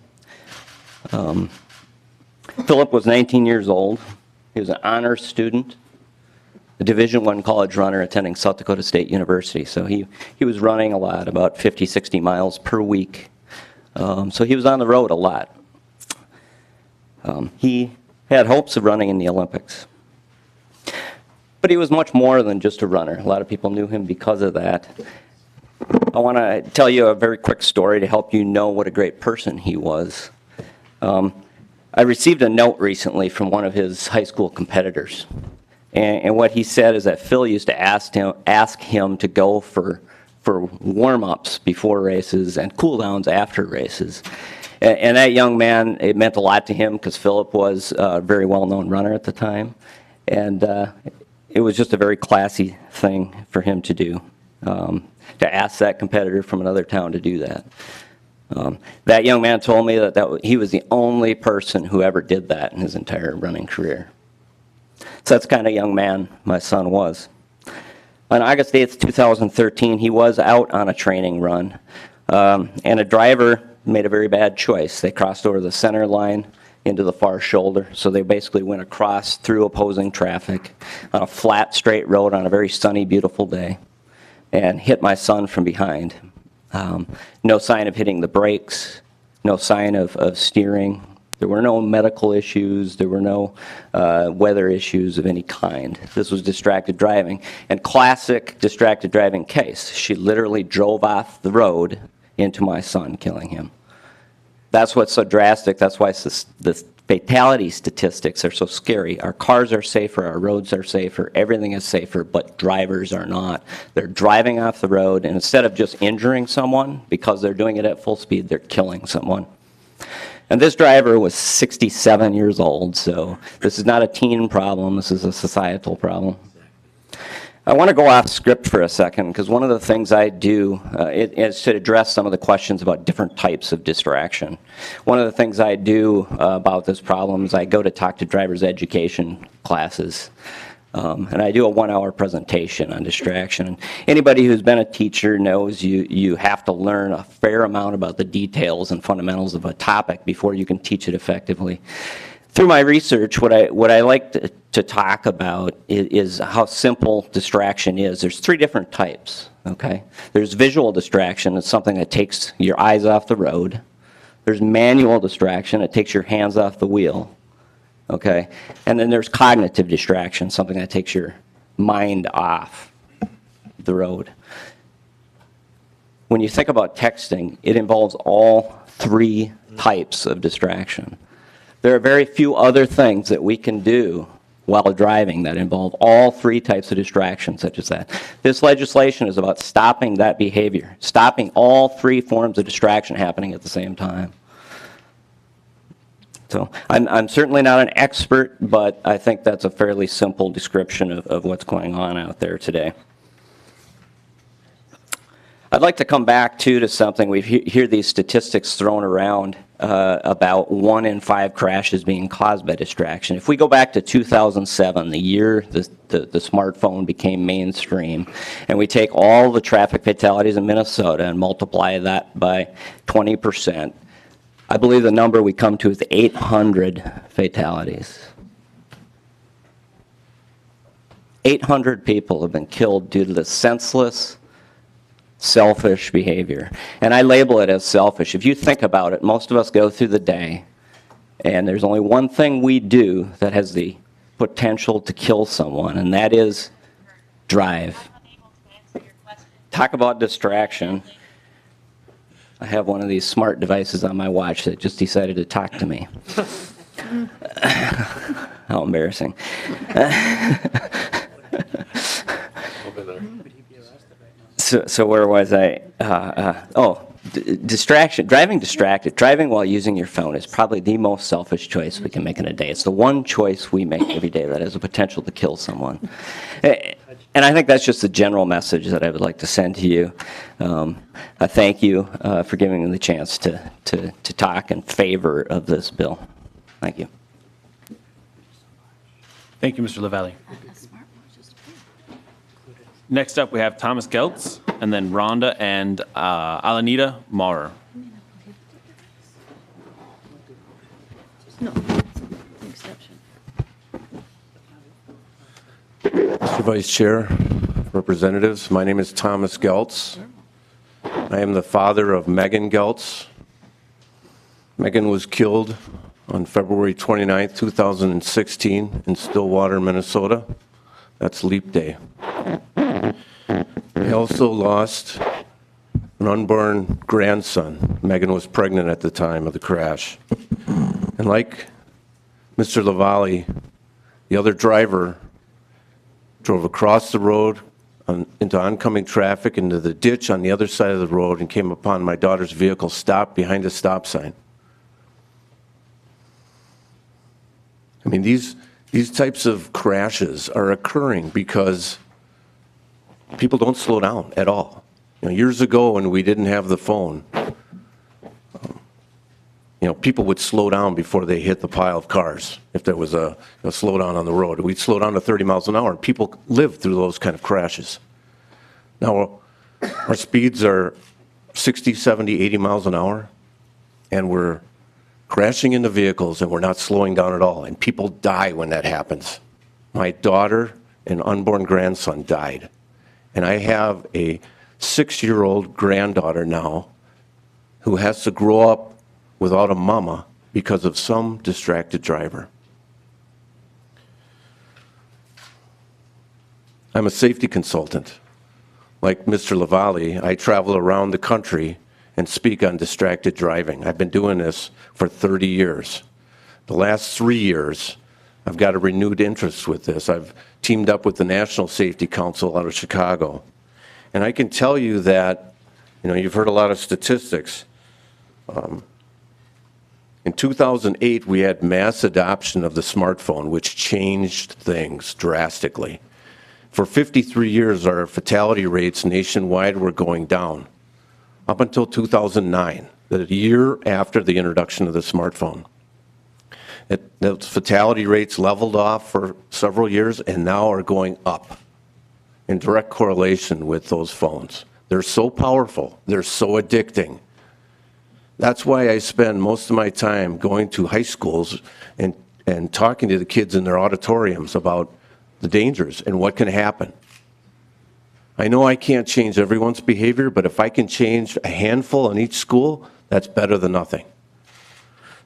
Philip was 19 years old. He was an honors student, a Division I college runner attending South Dakota State University. So he was running a lot, about 50, 60 miles per week. So he was on the road a lot. He had hopes of running in the Olympics. But he was much more than just a runner. A lot of people knew him because of that. I want to tell you a very quick story to help you know what a great person he was. I received a note recently from one of his high school competitors. And what he said is that Phil used to ask him to go for for warm-ups before races and cool-downs after races. And that young man, it meant a lot to him because Philip was a very well-known runner at the time. And it was just a very classy thing for him to do, to ask that competitor from another town to do that. That young man told me that he was the only person who ever did that in his entire running career. So that's the kind of young man my son was. On August 8th, 2013, he was out on a training run, and a driver made a very bad choice. They crossed over the center line into the far shoulder, so they basically went across through opposing traffic on a flat, straight road on a very sunny, beautiful day and hit my son from behind. No sign of hitting the brakes, no sign of steering. There were no medical issues. There were no weather issues of any kind. This was distracted driving. And classic distracted driving case. She literally drove off the road into my son, killing him. That's what's so drastic. That's why the fatality statistics are so scary. Our cars are safer, our roads are safer, everything is safer, but drivers are not. They're driving off the road, and instead of just injuring someone because they're doing it at full speed, they're killing someone. And this driver was 67 years old, so this is not a teen problem, this is a societal problem. I want to go off script for a second, because one of the things I do is to address some of the questions about different types of distraction. One of the things I do about this problem is I go to talk to driver's education classes. And I do a 1-hour presentation on distraction. And anybody who's been a teacher knows you have to learn a fair amount about the details and fundamentals of a topic before you can teach it effectively. Through my research, what I like to talk about is how simple distraction is. There's 3 different types, okay? There's visual distraction. It's something that takes your eyes off the road. There's manual distraction. It takes your hands off the wheel, okay? And then there's cognitive distraction, something that takes your mind off the road. When you think about texting, it involves all 3 types of distraction. There are very few other things that we can do while driving that involve all 3 types of distraction such as that. This legislation is about stopping that behavior, stopping all 3 forms of distraction happening at the same time. So I'm certainly not an expert, but I think that's a fairly simple description of what's going on out there today. I'd like to come back to something. We hear these statistics thrown around about 1 in 5 crashes being caused by distraction. If we go back to 2007, the year the smartphone became mainstream, and we take all the traffic fatalities in Minnesota and multiply that by 20%, I believe the number we come to is 800 fatalities. 800 people have been killed due to the senseless, selfish behavior. And I label it as selfish. If you think about it, most of us go through the day, and there's only one thing we do that has the potential to kill someone, and that is drive. Talk about distraction. I have one of these smart devices on my watch that just decided to talk to me. How embarrassing. So where was I? Distraction. Driving distracted. Driving while using your phone is probably the most selfish choice we can make in a day. It's the one choice we make every day that has the potential to kill someone. And I think that's just the general message that I would like to send to you. I thank you for giving me the chance to talk in favor of this bill. Thank you.
Thank you, Mr. LaValle. Next up, we have Thomas Geltz, and then Rhonda and Alanita Maurer.
Mr. Vice Chair, Representatives, my name is Thomas Geltz. I am the father of Megan Geltz. Megan was killed on February 29, 2016 in Stillwater, Minnesota. That's Leap Day. I also lost an unborn grandson. Megan was pregnant at the time of the crash. And like Mr. LaValle, the other driver drove across the road, into oncoming traffic into the ditch on the other side of the road and came upon my daughter's vehicle stopped behind a stop sign. I mean, these types of crashes are occurring because people don't slow down at all. You know, years ago when we didn't have the phone, people would slow down before they hit the pile of cars. If there was a slowdown on the road, we'd slow down to 30 miles an hour, and people lived through those kind of crashes. Now, our speeds are 60, 70, 80 miles an hour, and we're crashing into vehicles, and we're not slowing down at all, and people die when that happens. My daughter and unborn grandson died, and I have a 6-year-old granddaughter now who has to grow up without a mama because of some distracted driver. I'm a safety consultant. Like Mr. Lavallee, I travel around the country and speak on distracted driving. I've been doing this for 30 years. The last 3 years, I've got a renewed interest with this. I've teamed up with the National Safety Council out of Chicago. And I can tell you that, you've heard a lot of statistics. In 2008, we had mass adoption of the smartphone, which changed things drastically. For 53 years, our fatality rates nationwide were going down, up until 2009, the year after the introduction of the smartphone. Those fatality rates leveled off for several years and now are going up in direct correlation with those phones. They're so powerful, they're so addicting. That's why I spend most of my time going to high schools and talking to the kids in their auditoriums about the dangers and what can happen. I know I can't change everyone's behavior, but if I can change a handful in each school, that's better than nothing.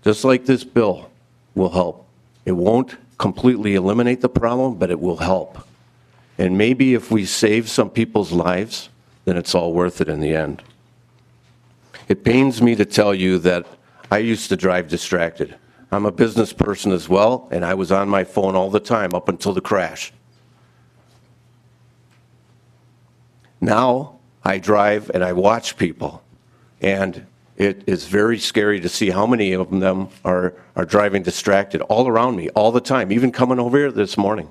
Just like this bill will help. It won't completely eliminate the problem, but it will help. And maybe if we save some people's lives, then it's all worth it in the end. It pains me to tell you that I used to drive distracted. I'm a business person as well, and I was on my phone all the time up until the crash. Now I drive and I watch people, and it is very scary to see how many of them are driving distracted all around me all the time, even coming over here this morning.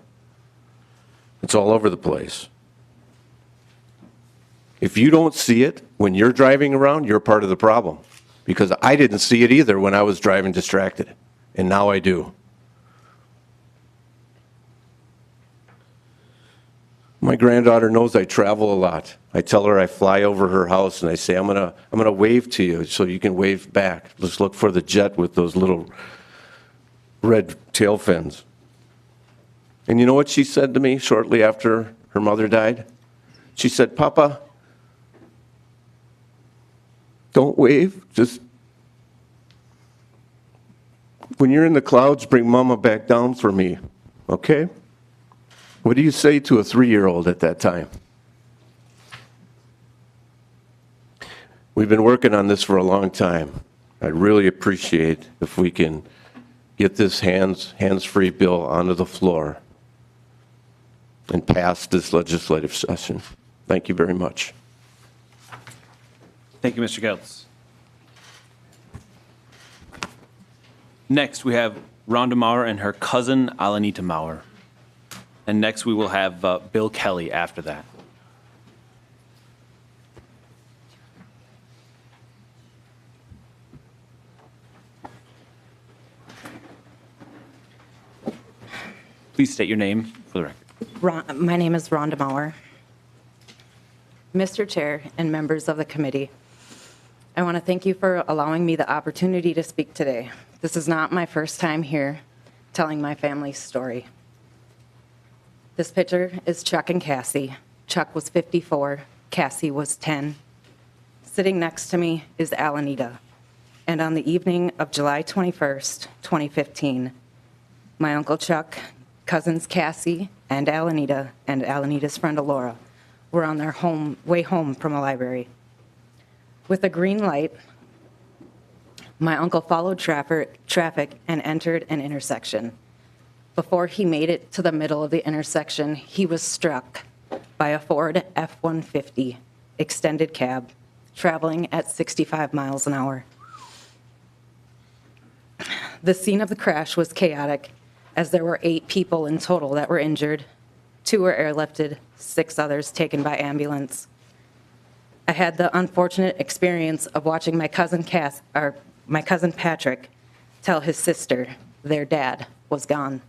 It's all over the place. If you don't see it when you're driving around, you're part of the problem. Because I didn't see it either when I was driving distracted, and now I do. My granddaughter knows I travel a lot. I tell her I fly over her house and I say, I'm gonna wave to you so you can wave back. Let's look for the jet with those little red tail fins. And you know what she said to me shortly after her mother died? She said, Papa, don't wave, just when you're in the clouds, bring Mama back down for me, okay? What do you say to a 3-year-old at that time? We've been working on this for a long time. I'd really appreciate if we can get this hands-free bill onto the floor and pass this legislative session. Thank you very much.
Thank you, Mr. Geltz. Next, we have Rhonda Maurer and her cousin, Alanita Maurer. And next, we will have Bill Kelly after that. Please state your name for the record.
My name is Rhonda Maurer. Mr. Chair and members of the committee, I want to thank you for allowing me the opportunity to speak today. This is not my first time here telling my family's story. This picture is Chuck and Cassie. Chuck was 54, Cassie was 10. Sitting next to me is Alanita. And on the evening of July 21st, 2015, my Uncle Chuck, cousins Cassie and Alanita's friend Alora were on their way home from a library. With a green light, my uncle followed traffic and entered an intersection. Before he made it to the middle of the intersection, he was struck by a Ford F-150 extended cab traveling at 65 miles an hour. The scene of the crash was chaotic, as there were 8 people in total that were injured. 2 were airlifted, 6 others taken by ambulance. I had the unfortunate experience of watching my cousin Patrick tell his sister their dad was gone.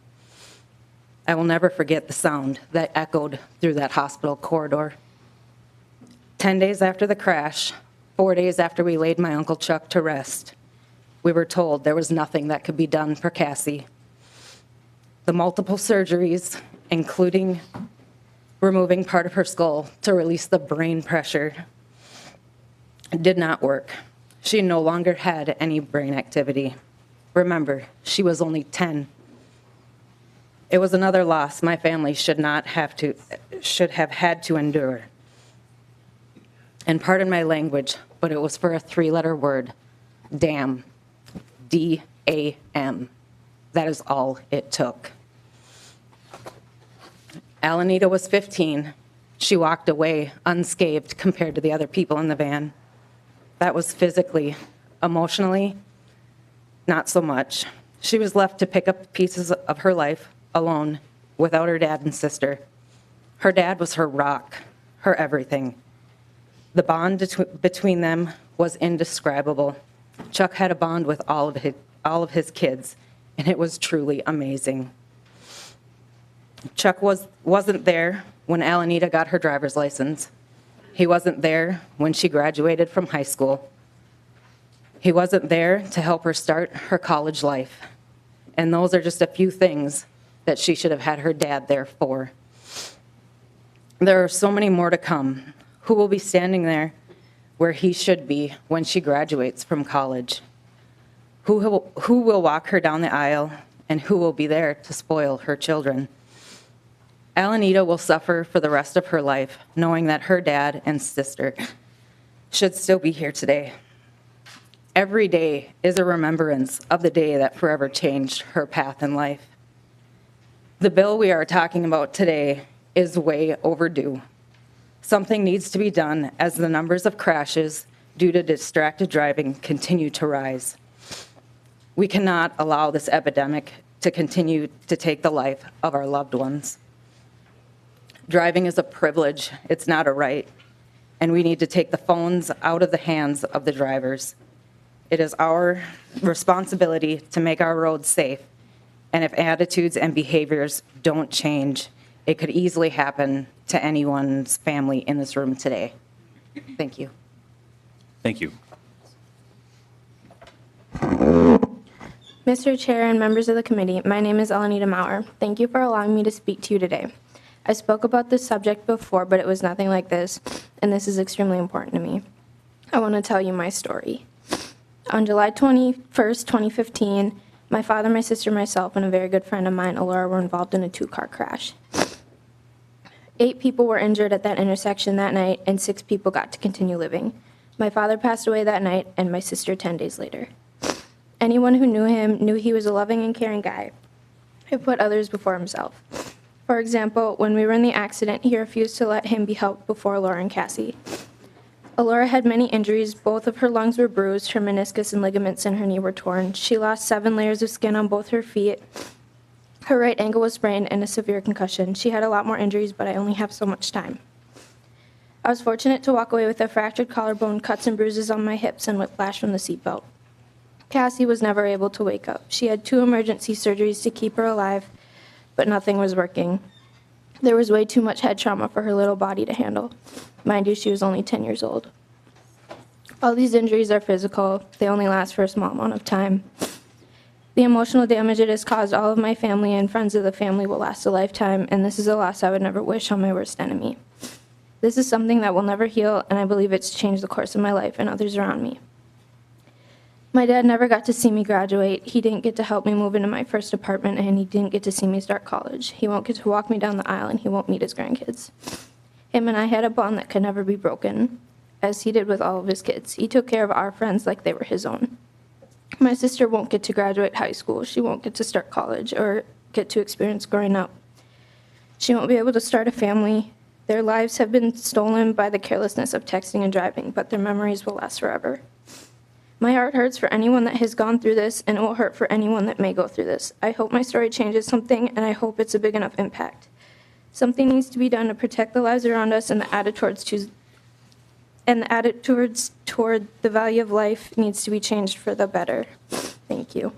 I will never forget the sound that echoed through that hospital corridor. 10 days after the crash, 4 days after we laid my Uncle Chuck to rest, we were told there was nothing that could be done for Cassie. The multiple surgeries, including removing part of her skull to release the brain pressure, did not work. She no longer had any brain activity. Remember, she was only 10. It was another loss my family should have had to endure. And pardon my language, but it was for a 3-letter word, damn. D-A-M. That is all it took. Alanita was 15. She walked away unscathed compared to the other people in the van. That was physically. Emotionally, not so much. She was left to pick up pieces of her life alone without her dad and sister. Her dad was her rock, her everything. The bond between them was indescribable. Chuck had a bond with all of his kids, and it was truly amazing. Chuck wasn't there when Alanita got her driver's license. He wasn't there when she graduated from high school. He wasn't there to help her start her college life. And those are just a few things that she should have had her dad there for. There are so many more to come. Who will be standing there where he should be when she graduates from college? Who will walk her down the aisle, and who will be there to spoil her children? Alanita will suffer for the rest of her life, knowing that her dad and sister should still be here today. Every day is a remembrance of the day that forever changed her path in life. The bill we are talking about today is way overdue. Something needs to be done as the numbers of crashes due to distracted driving continue to rise. We cannot allow this epidemic to continue to take the life of our loved ones. Driving is a privilege, it's not a right, and we need to take the phones out of the hands of the drivers. It is our responsibility to make our roads safe, and if attitudes and behaviors don't change, it could easily happen to anyone's family in this room today. Thank you.
Thank you.
Mr. Chair and members of the committee, my name is Alanita Maurer. Thank you for allowing me to speak to you today. I spoke about this subject before, but it was nothing like this, and this is extremely important to me. I want to tell you my story. On July 21st, 2015, my father, my sister, myself, and a very good friend of mine, Alora, were involved in a 2-car crash. 8 people were injured at that intersection that night, and 6 people got to continue living. My father passed away that night, and my sister 10 days later. Anyone who knew him knew he was a loving and caring guy who put others before himself. For example, when we were in the accident, he refused to let him be helped before Laura and Cassie. Alora had many injuries. Both of her lungs were bruised, her meniscus and ligaments in her knee were torn. She lost 7 layers of skin on both her feet. Her right ankle was sprained and a severe concussion. She had a lot more injuries, but I only have so much time. I was fortunate to walk away with a fractured collarbone, cuts and bruises on my hips, and whiplash from the seatbelt. Cassie was never able to wake up. She had 2 emergency surgeries to keep her alive, but nothing was working. There was way too much head trauma for her little body to handle. Mind you, she was only 10 years old. All these injuries are physical. They only last for a small amount of time. The emotional damage it has caused all of my family and friends of the family will last a lifetime, and this is a loss I would never wish on my worst enemy. This is something that will never heal, and I believe it's changed the course of my life and others around me. My dad never got to see me graduate. He didn't get to help me move into my first apartment, and he didn't get to see me start college. He won't get to walk me down the aisle, and he won't meet his grandkids. Him and I had a bond that could never be broken, as he did with all of his kids. He took care of our friends like they were his own. My sister won't get to graduate high school. She won't get to start college or get to experience growing up. She won't be able to start a family Their lives have been stolen by the carelessness of texting and driving, but their memories will last forever. My heart hurts for anyone that has gone through this, and it will hurt for anyone that may go through this. I hope my story changes something, and I hope it's a big enough impact. Something needs to be done to protect the lives around us, and the attitudes toward the value of life needs to be changed for the better. Thank you.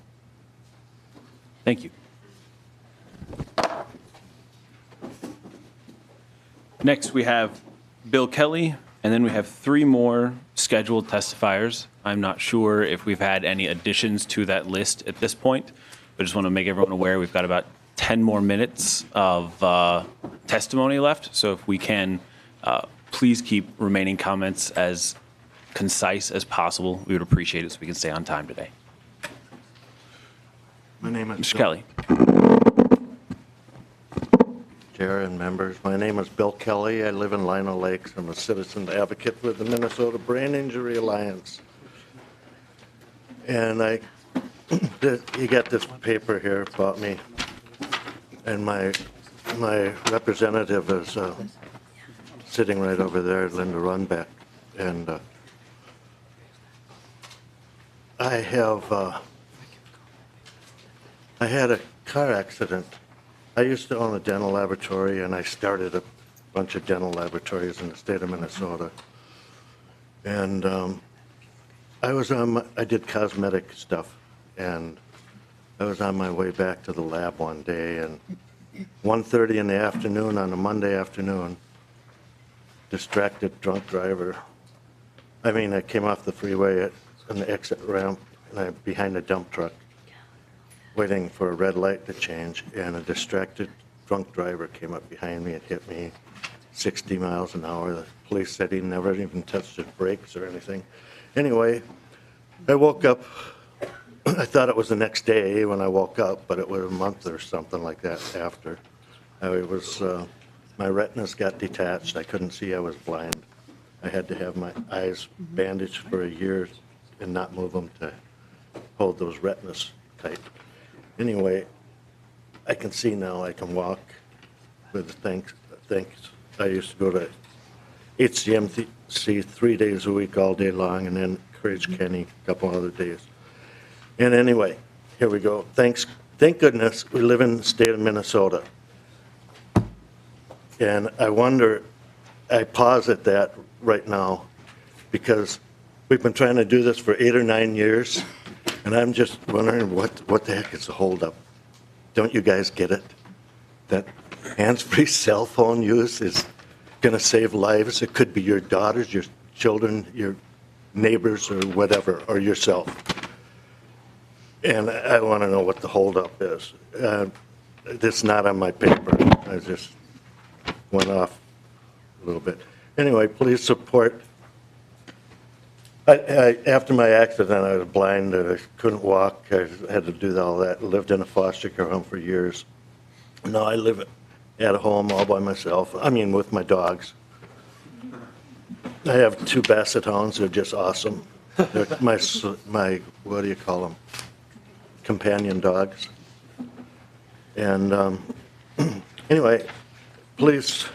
Thank you. Next, we have Bill Kelly, and then we have 3 more scheduled testifiers. I'm not sure if we've had any additions to that list at this point, but I just want to make everyone aware we've got about 10 more minutes of testimony left. So if we can, please keep remaining comments as concise as possible. We would appreciate it so we can stay on time today.
My name is
Mr. Kelly.
Chair and members. My name is Bill Kelly. I live in Lino Lakes. I'm a citizen advocate for the Minnesota Brain Injury Alliance. And you got this paper here about me. And my representative is sitting right over there, Linda Runbeck. And I had a car accident. I used to own a dental laboratory, and I started a bunch of dental laboratories in the state of Minnesota. And I did cosmetic stuff, and I was on my way back to the lab one day, and 1:30 in the afternoon on a Monday afternoon, distracted drunk driver. I came off the freeway on the exit ramp, and I'm behind a dump truck, waiting for a red light to change, and a distracted drunk driver came up behind me and hit me 60 miles an hour. The police said he never even touched his brakes or anything. Anyway, I woke up. I thought it was the next day when I woke up, but it was a month or something like that after. My retinas got detached. I couldn't see. I was blind. I had to have my eyes bandaged for a year and not move them to hold those retinas tight. Anyway, I can see now. I can walk with thanks. I used to go to HCMC 3 days a week, all day long, and then Courage Kenny a couple other days. And anyway, here we go. Thank goodness we live in the state of Minnesota. And I pause at that right now because we've been trying to do this for 8 or 9 years. And I'm just wondering what the heck is the holdup? Don't you guys get it? That hands-free cell phone use is going to save lives. It could be your daughters, your children, your neighbors, or whatever, or yourself. And I want to know what the holdup is. It's not on my paper. I just went off a little bit. Anyway, please support. After my accident, I was blind. I couldn't walk. I had to do all that. Lived in a foster care home for years. Now I live at a home all by myself. With my dogs. I have 2 Basset Hounds. They're just awesome. They're my what do you call them? Companion dogs. And anyway, please.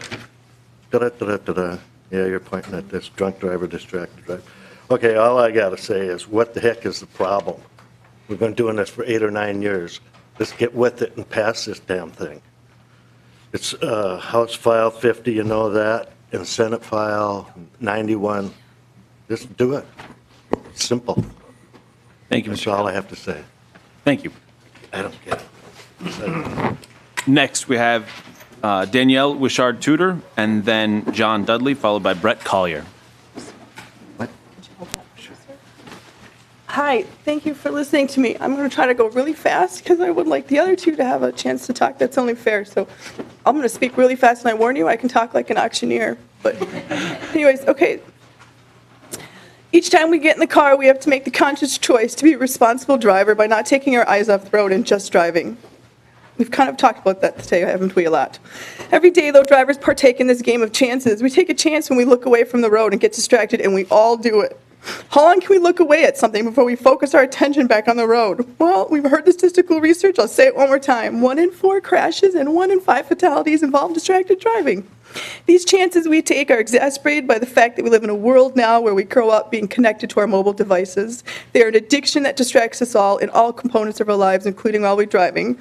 Yeah, you're pointing at this drunk driver, distracted driver. Okay, all I got to say is, what the heck is the problem? We've been doing this for 8 or 9 years. Let's get with it and pass this damn thing. It's House File 50, you know that, and Senate File 91. Just do it. It's simple.
Thank you, Mr.
That's all I have to say.
Thank you.
I don't get it.
Next, we have Danielle Wishard-Tudor, and then John Dudley, followed by Brett Collier.
Hi, thank you for listening to me. I'm going to try to go really fast because I would like the other 2 to have a chance to talk. That's only fair. So I'm going to speak really fast, and I warn you, I can talk like an auctioneer. But anyways, okay. Each time we get in the car, we have to make the conscious choice to be a responsible driver by not taking our eyes off the road and just driving. We've kind of talked about that today, haven't we, a lot? Every day, though, drivers partake in this game of chances. We take a chance when we look away from the road and get distracted, and we all do it. How long can we look away at something before we focus our attention back on the road? Well, we've heard the statistical research. I'll say it one more time. 1 in 4 crashes and 1 in 5 fatalities involve distracted driving. These chances we take are exacerbated by the fact that we live in a world now where we grow up being connected to our mobile devices. They are an addiction that distracts us all in all components of our lives, including while we're driving.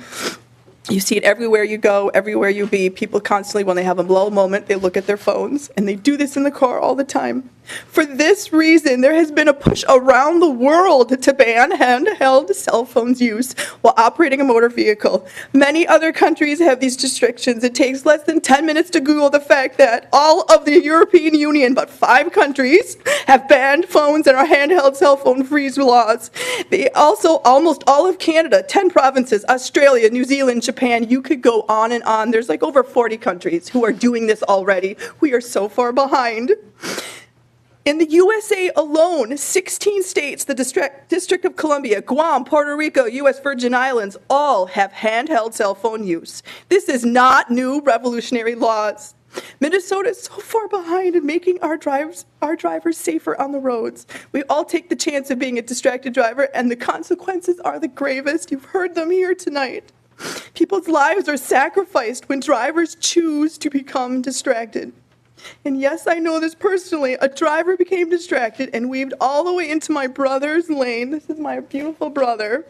You see it everywhere you go, everywhere you be. People constantly, when they have a low moment, they look at their phones, and they do this in the car all the time. For this reason, there has been a push around the world to ban handheld cell phones use while operating a motor vehicle. Many other countries have these restrictions. It takes less than 10 minutes to Google the fact that all of the European Union, but 5 countries, have banned phones and are handheld cell phone free laws. They also, almost all of Canada, 10 provinces, Australia, New Zealand, Japan, you could go on and on. There's like over 40 countries who are doing this already. We are so far behind. In the USA alone, 16 states, the District of Columbia, Guam, Puerto Rico, U.S. Virgin Islands, all have handheld cell phone use. This is not new revolutionary laws. Minnesota is so far behind in making our drivers safer on the roads. We all take the chance of being a distracted driver, and the consequences are the gravest. You've heard them here tonight. People's lives are sacrificed when drivers choose to become distracted. And yes, I know this personally. A driver became distracted and weaved all the way into my brother's lane. This is my beautiful brother.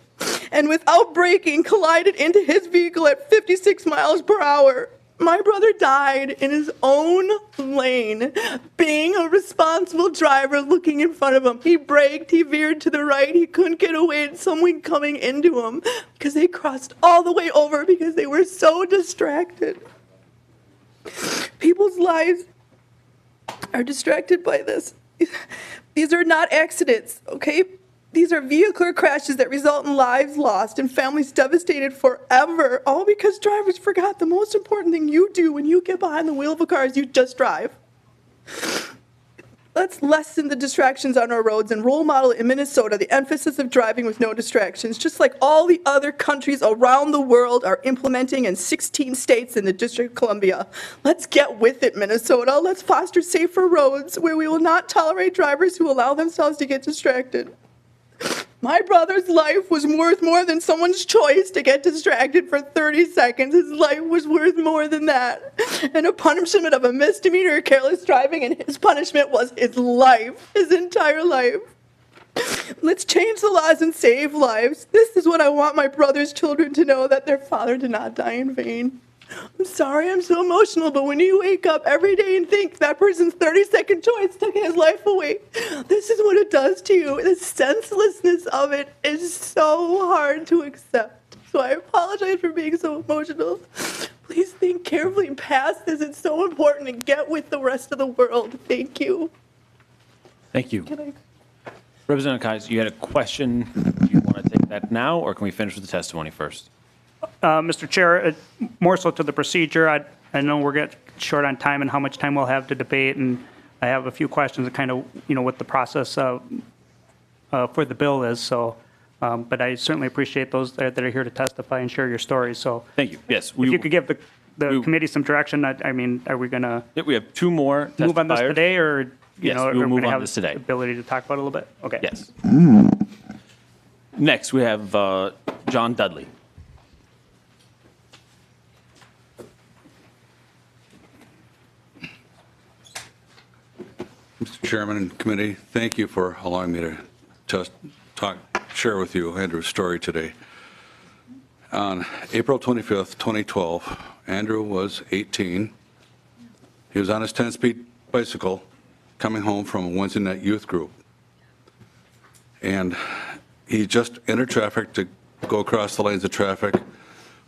And without braking, collided into his vehicle at 56 miles per hour. My brother died in his own lane, being a responsible driver looking in front of him. He braked, he veered to the right, he couldn't get away and someone coming into him because they crossed all the way over because they were so distracted. People's lives are distracted by this. These are not accidents, okay? These are vehicular crashes that result in lives lost and families devastated forever, all because drivers forgot the most important thing you do when you get behind the wheel of a car is you just drive. Let's lessen the distractions on our roads and role model in Minnesota the emphasis of driving with no distractions, just like all the other countries around the world are implementing in 16 states in the District of Columbia. Let's get with it, Minnesota. Let's foster safer roads where we will not tolerate drivers who allow themselves to get distracted. My brother's life was worth more than someone's choice to get distracted for 30 seconds. His life was worth more than that. And a punishment of a misdemeanor or careless driving, and his punishment was his life, his entire life. Let's change the laws and save lives. This is what I want my brother's children to know, that their father did not die in vain. I'm sorry I'm so emotional, but when you wake up every day and think that person's 30-second choice took his life away, this is what it does to you. The senselessness of it is so hard to accept. So I apologize for being so emotional. Please think carefully past this. It's so important and get with the rest of the world. Thank you.
Thank you. Representative Kais, you had a question. Do you want to take that now, or can we finish with the testimony first?
Mr. Chair, more so to the procedure, I know we're getting short on time and how much time we'll have to debate, and I have a few questions that kind of, what the process for the bill is. So, but I certainly appreciate those that are here to testify and share your stories. So,
thank you. Yes,
if you could give the committee some direction. I mean, are we going to?
We have 2 more
move on this today, or
yes,
are
we'll
we
move
going to
on
have
this today.
Ability to talk about it a little bit? Okay.
Yes. Next, we have John Dudley.
Mr. Chairman and committee, thank you for allowing me to share with you Andrew's story today. On April 25th, 2012, Andrew was 18. He was on his 10-speed bicycle coming home from a Wednesday night youth group. And he just entered traffic to go across the lanes of traffic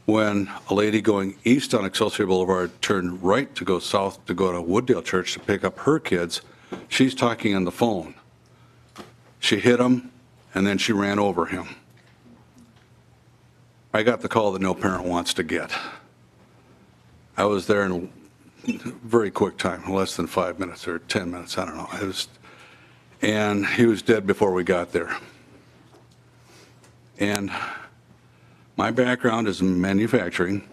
when a lady going east on Excelsior Boulevard turned right to go south to go to Wooddale Church to pick up her kids. She's talking on the phone. She hit him, and then she ran over him. I got the call that no parent wants to get. I was there in a very quick time, less than 5 minutes or 10 minutes, I don't know. And he was dead before we got there. And my background is in manufacturing,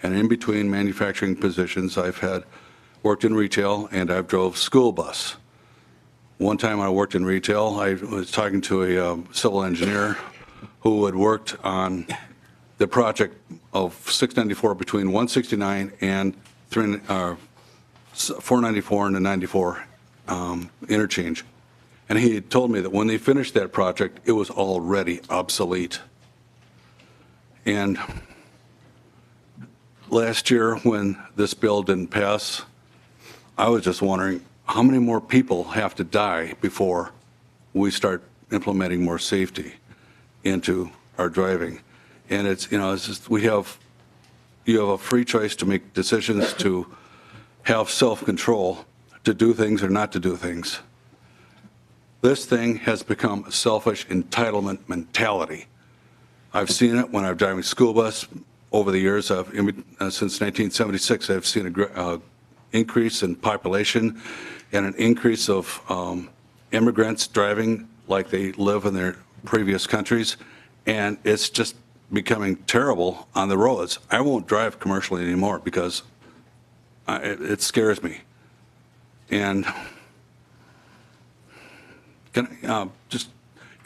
and in between manufacturing positions, I've worked in retail, and I've drove school bus. One time I worked in retail, I was talking to a civil engineer who had worked on the project of 694 between 169 and 494 and the 94 interchange. And he had told me that when they finished that project, it was already obsolete. And last year, when this bill didn't pass, I was just wondering how many more people have to die before we start implementing more safety into our driving. And it's, it's just, you have a free choice to make decisions, to have self-control, to do things or not to do things. This thing has become a selfish entitlement mentality. I've seen it when I'm driving school bus over the years. Since 1976, I've seen an increase in population and an increase of immigrants driving like they live in their previous countries, and it's just becoming terrible on the roads. I won't drive commercially anymore because it scares me. And can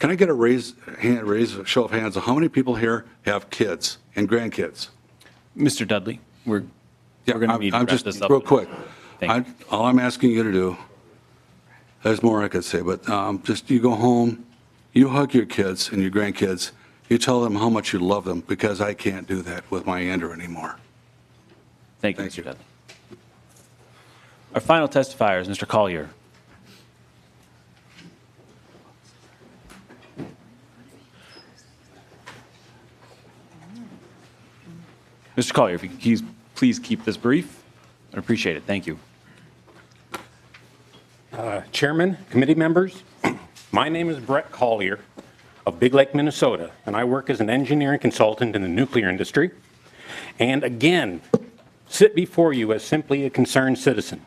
I get a show of hands of how many people here have kids and grandkids?
Mr. Dudley, we're going to need to
I'm
wrap
just
this up.
real quick.
Thank you.
All I'm asking you to do, there's more I could say, but just you go home, you hug your kids and your grandkids, you tell them how much you love them, because I can't do that with my Andrew anymore.
Thank you, Mr. Dudley. Our final testifier is Mr. Collier. Mr. Collier, if you could please keep this brief, I'd appreciate it. Thank you.
Chairman, committee members, my name is Brett Collier of Big Lake, Minnesota, and I work as an engineering consultant in the nuclear industry, and again, sit before you as simply a concerned citizen.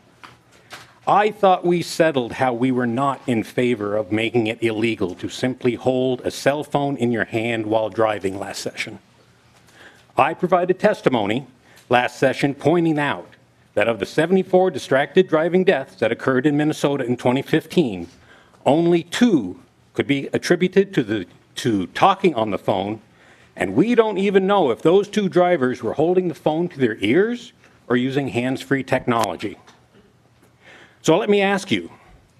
I thought we settled how we were not in favor of making it illegal to simply hold a cell phone in your hand while driving last session. I provided testimony last session pointing out that of the 74 distracted driving deaths that occurred in Minnesota in 2015, only 2 could be attributed to talking on the phone, and we don't even know if those 2 drivers were holding the phone to their ears or using hands-free technology. So let me ask you,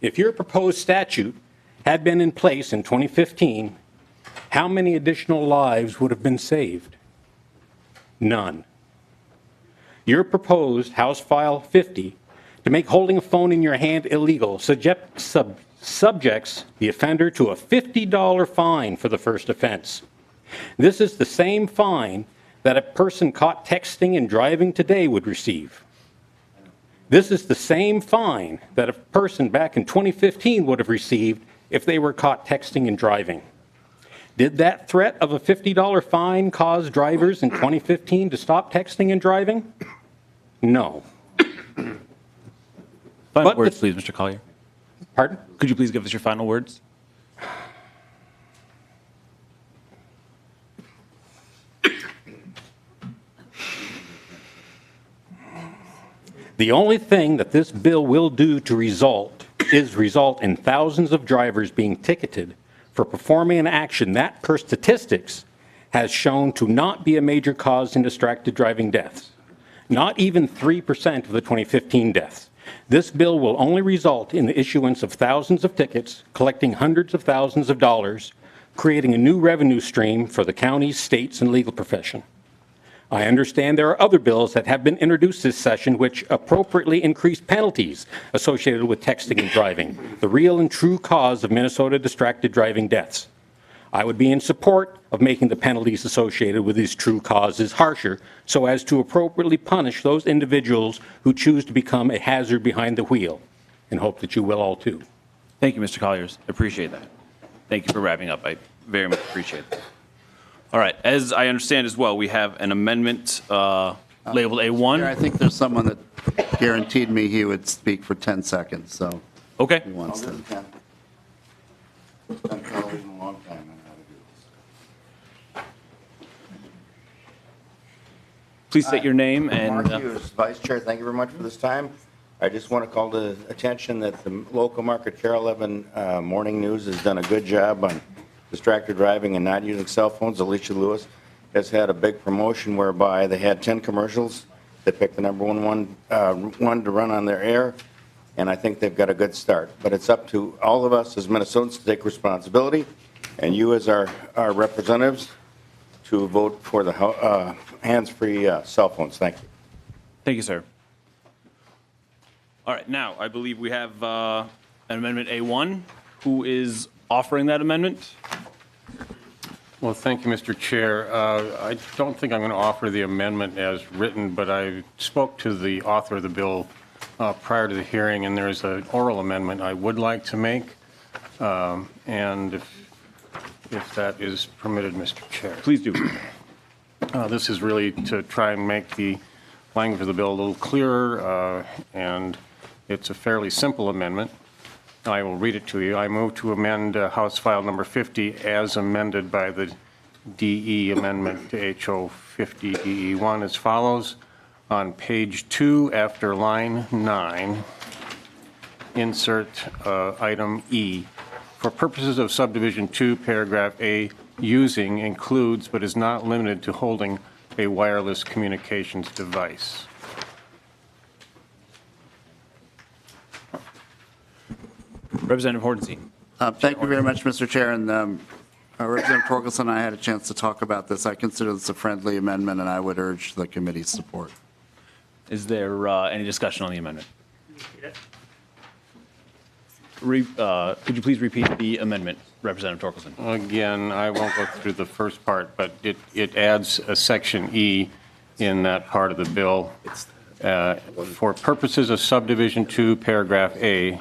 if your proposed statute had been in place in 2015, how many additional lives would have been saved? None. Your proposed House File 50 to make holding a phone in your hand illegal subjects the offender to a $50 fine for the first offense. This is the same fine that a person caught texting and driving today would receive. This is the same fine that a person back in 2015 would have received if they were caught texting and driving. Did that threat of a $50 fine cause drivers in 2015 to stop texting and driving? No.
Final words, please, Mr. Collier.
Pardon?
Could you please give us your final words?
The only thing that this bill will do to result in thousands of drivers being ticketed for performing an action that, per statistics, has shown to not be a major cause in distracted driving deaths. Not even 3% of the 2015 deaths. This bill will only result in the issuance of thousands of tickets, collecting hundreds of thousands of dollars, creating a new revenue stream for the counties, states, and legal profession. I understand there are other bills that have been introduced this session which appropriately increase penalties associated with texting and driving, the real and true cause of Minnesota distracted driving deaths. I would be in support of making the penalties associated with these true causes harsher so as to appropriately punish those individuals who choose to become a hazard behind the wheel, and hope that you will all too.
Thank you, Mr. Collier. Appreciate that. Thank you for wrapping up. I very much appreciate it. All right. As I understand as well, we have an amendment labeled A1.
I think there's someone that guaranteed me he would speak for 10 seconds, so.
Okay.
He wants to.
Please state your name
Mark
and.
Hughes, Vice Chair, thank you very much for this time. I just want to call to attention that the local market Care 11 Morning News has done a good job on distracted driving and not using cell phones. Alicia Lewis has had a big promotion whereby they had 10 commercials They picked the number one to run on their air, and I think they've got a good start. But it's up to all of us as Minnesotans to take responsibility, and you as our representatives to vote for the hands-free cell phones. Thank you.
Thank you, sir. All right, now I believe we have an amendment A1. Who is offering that amendment?
Well, thank you, Mr. Chair. I don't think I'm going to offer the amendment as written, but I spoke to the author of the bill prior to the hearing, and there's an oral amendment I would like to make. And if that is permitted, Mr. Chair.
Please do.
This is really to try and make the language of the bill a little clearer, and it's a fairly simple amendment. I will read it to you. I move to amend House File Number 50 as amended by the DE amendment to HO 50 DE1 as follows. On page 2, after line 9, insert item E. For purposes of subdivision 2, paragraph A, using includes but is not limited to holding a wireless communications device.
Representative Hortenstein.
Thank you very much, Mr. Chair. And Representative Torkelson and I had a chance to talk about this. I consider this a friendly amendment, and I would urge the committee's support.
Is there any discussion on the amendment? Could you please repeat the amendment, Representative Torkelson?
Again, I won't go through the first part, but it adds a section E in that part of the bill. For purposes of subdivision 2, paragraph A,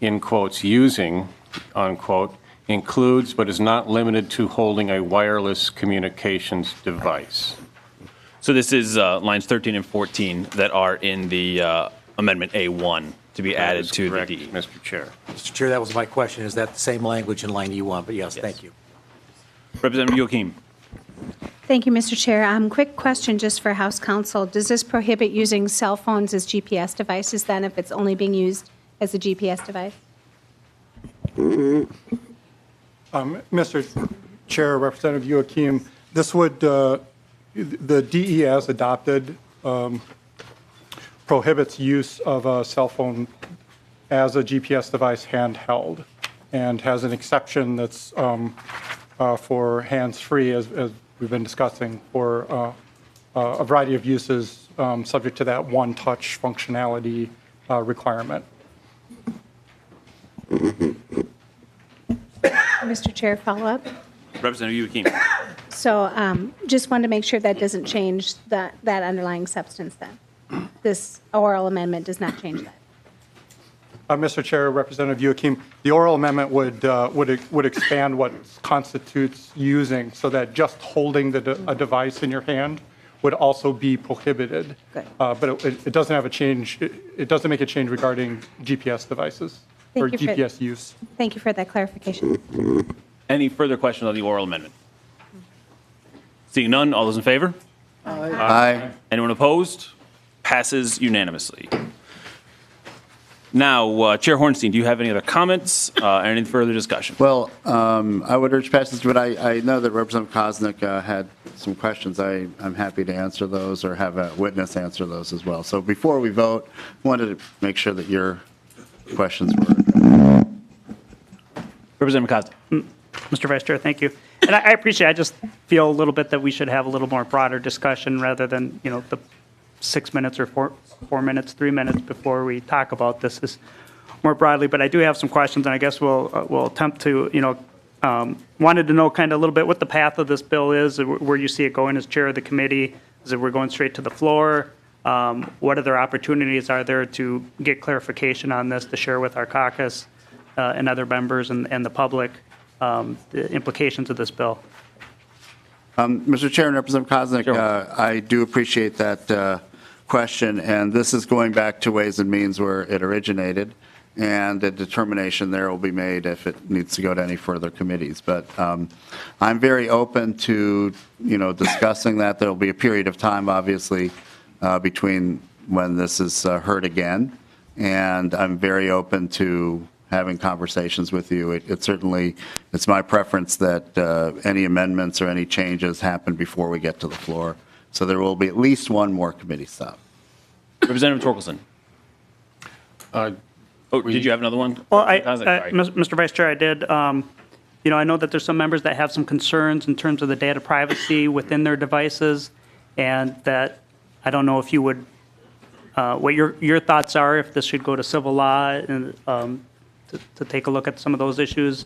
in quotes, using, unquote, includes but is not limited to holding a wireless communications device.
So this is lines 13 and 14 that are in the amendment A1 to be added to
correct,
the DE.
Mr. Chair.
Mr. Chair, that was my question. Is that the same language in line E1? But yes, thank you.
Representative Joachim.
Thank you, Mr. Chair. Quick question just for House Counsel. Does this prohibit using cell phones as GPS devices then if it's only being used as a GPS device?
Mr. Chair, Representative Joachim, this would, the DE as adopted prohibits use of a cell phone as a GPS device handheld and has an exception that's for hands-free, as we've been discussing, for a variety of uses subject to that one-touch functionality requirement.
Mr. Chair, follow up.
Representative Joachim.
So just wanted to make sure that doesn't change that underlying substance then. This oral amendment does not change that.
Mr. Chair, Representative Joachim, the oral amendment would expand what constitutes using so that just holding a device in your hand would also be prohibited. But it doesn't have a change. It doesn't make a change regarding GPS devices or GPS use.
Thank you for that clarification.
Any further questions on the oral amendment? Seeing none, all those in favor?
Aye.
Anyone opposed? Passes unanimously. Now, Chair Hornstein, do you have any other comments or any further discussion?
Well, I would urge passage, but I know that Representative Koznick had some questions. I'm happy to answer those or have a witness answer those as well. So before we vote, I wanted to make sure that your questions were addressed.
Representative Koznick.
Mr. Vice Chair, thank you. And I appreciate, I just feel a little bit that we should have a little more broader discussion rather than, the 6 minutes or 4 minutes, 3 minutes before we talk about this is more broadly. But I do have some questions, and I guess we'll attempt to, wanted to know kind of a little bit what the path of this bill is, where you see it going as chair of the committee. Is it we're going straight to the floor? What other opportunities are there to get clarification on this to share with our caucus and other members and the public the implications of this bill?
Mr. Chair and Representative Koznick, I do appreciate that question, and this is going back to Ways and Means where it originated, and a determination there will be made if it needs to go to any further committees. But I'm very open to, discussing that. There will be a period of time, obviously, between when this is heard again, and I'm very open to having conversations with you. It's my preference that any amendments or any changes happen before we get to the floor. So there will be at least one more committee stop.
Representative Torkelson. Did you have another one?
Well,
Sorry.
Mr. Vice Chair, I did. I know that there's some members that have some concerns in terms of the data privacy within their devices, and that I don't know if you would, what your thoughts are, if this should go to civil law and to take a look at some of those issues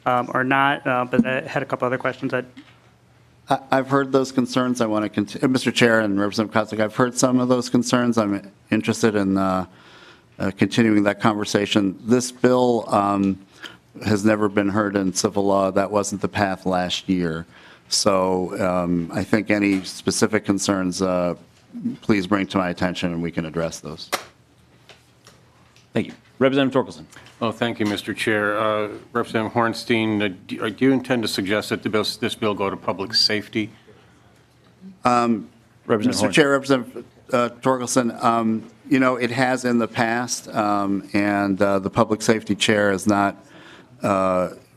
or not. But I had a couple other questions.
I've heard those concerns. I want to continue. Mr. Chair and Representative Koznick, I've heard some of those concerns. I'm interested in continuing that conversation. This bill has never been heard in civil law. That wasn't the path last year. So I think any specific concerns, please bring to my attention and we can address those.
Thank you. Representative Torkelson.
Oh, thank you, Mr. Chair. Representative Hornstein, do you intend to suggest that this bill go to public safety?
Mr. Chair, Representative Torkelson, it has in the past, and the Public Safety Chair has not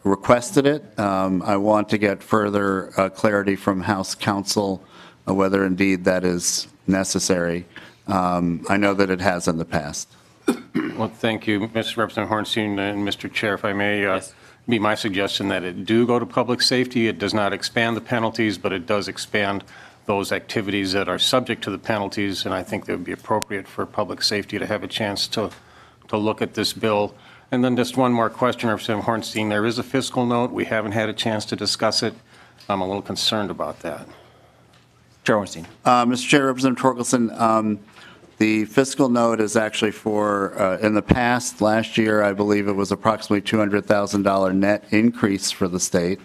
requested it. I want to get further clarity from House Counsel whether indeed that is necessary. I know that it has in the past.
Well, thank you, Mr. Representative Hornstein and Mr. Chair. If I may, be my suggestion that it do go to public safety. It does not expand the penalties, but it does expand those activities that are subject to the penalties, and I think it would be appropriate for public safety to have a chance to look at this bill. And then just one more question, Representative Hornstein. There is a fiscal note. We haven't had a chance to discuss it. I'm a little concerned about that.
Chair Hornstein.
Mr. Chair, Representative Torkelson, the fiscal note is actually for, in the past, last year, I believe it was approximately $200,000 net increase for the state.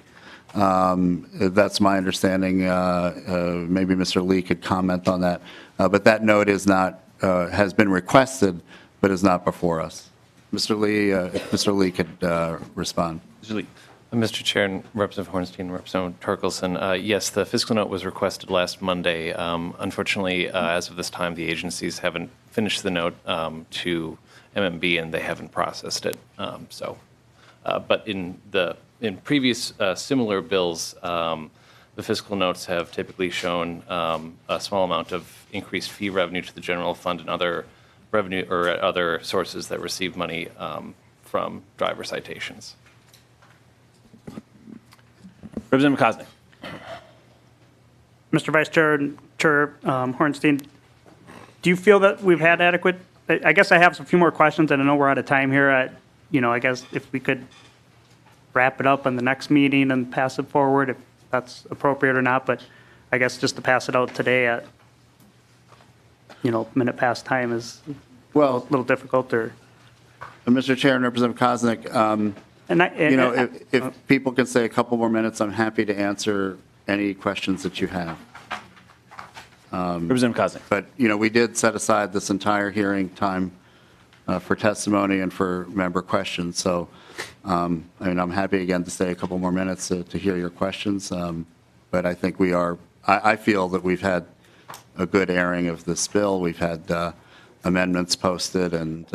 That's my understanding. Maybe Mr. Lee could comment on that. But that note is not, has been requested, but is not before us. Mr. Lee, if Mr. Lee could respond.
Mr. Lee.
Mr. Chair and Representative Hornstein and Representative Torkelson, yes, the fiscal note was requested last Monday. Unfortunately, as of this time, the agencies haven't finished the note to MMB and they haven't processed it. But in previous similar bills, the fiscal notes have typically shown a small amount of increased fee revenue to the general fund and other revenue or other sources that receive money from driver citations.
Representative Koznick.
Mr. Vice Chair and Chair Hornstein, do you feel that we've had adequate? I guess I have a few more questions, and I know we're out of time here. I guess if we could wrap it up in the next meeting and pass it forward, if that's appropriate or not. But I guess just to pass it out today at minute past time is a little difficult. Or
Mr. Chair and Representative Koznick, if people can say a couple more minutes, I'm happy to answer any questions that you have.
Representative Koznick.
But, we did set aside this entire hearing time for testimony and for member questions. So, I'm happy again to stay a couple more minutes to hear your questions. But I think I feel that we've had a good airing of this bill. We've had amendments posted and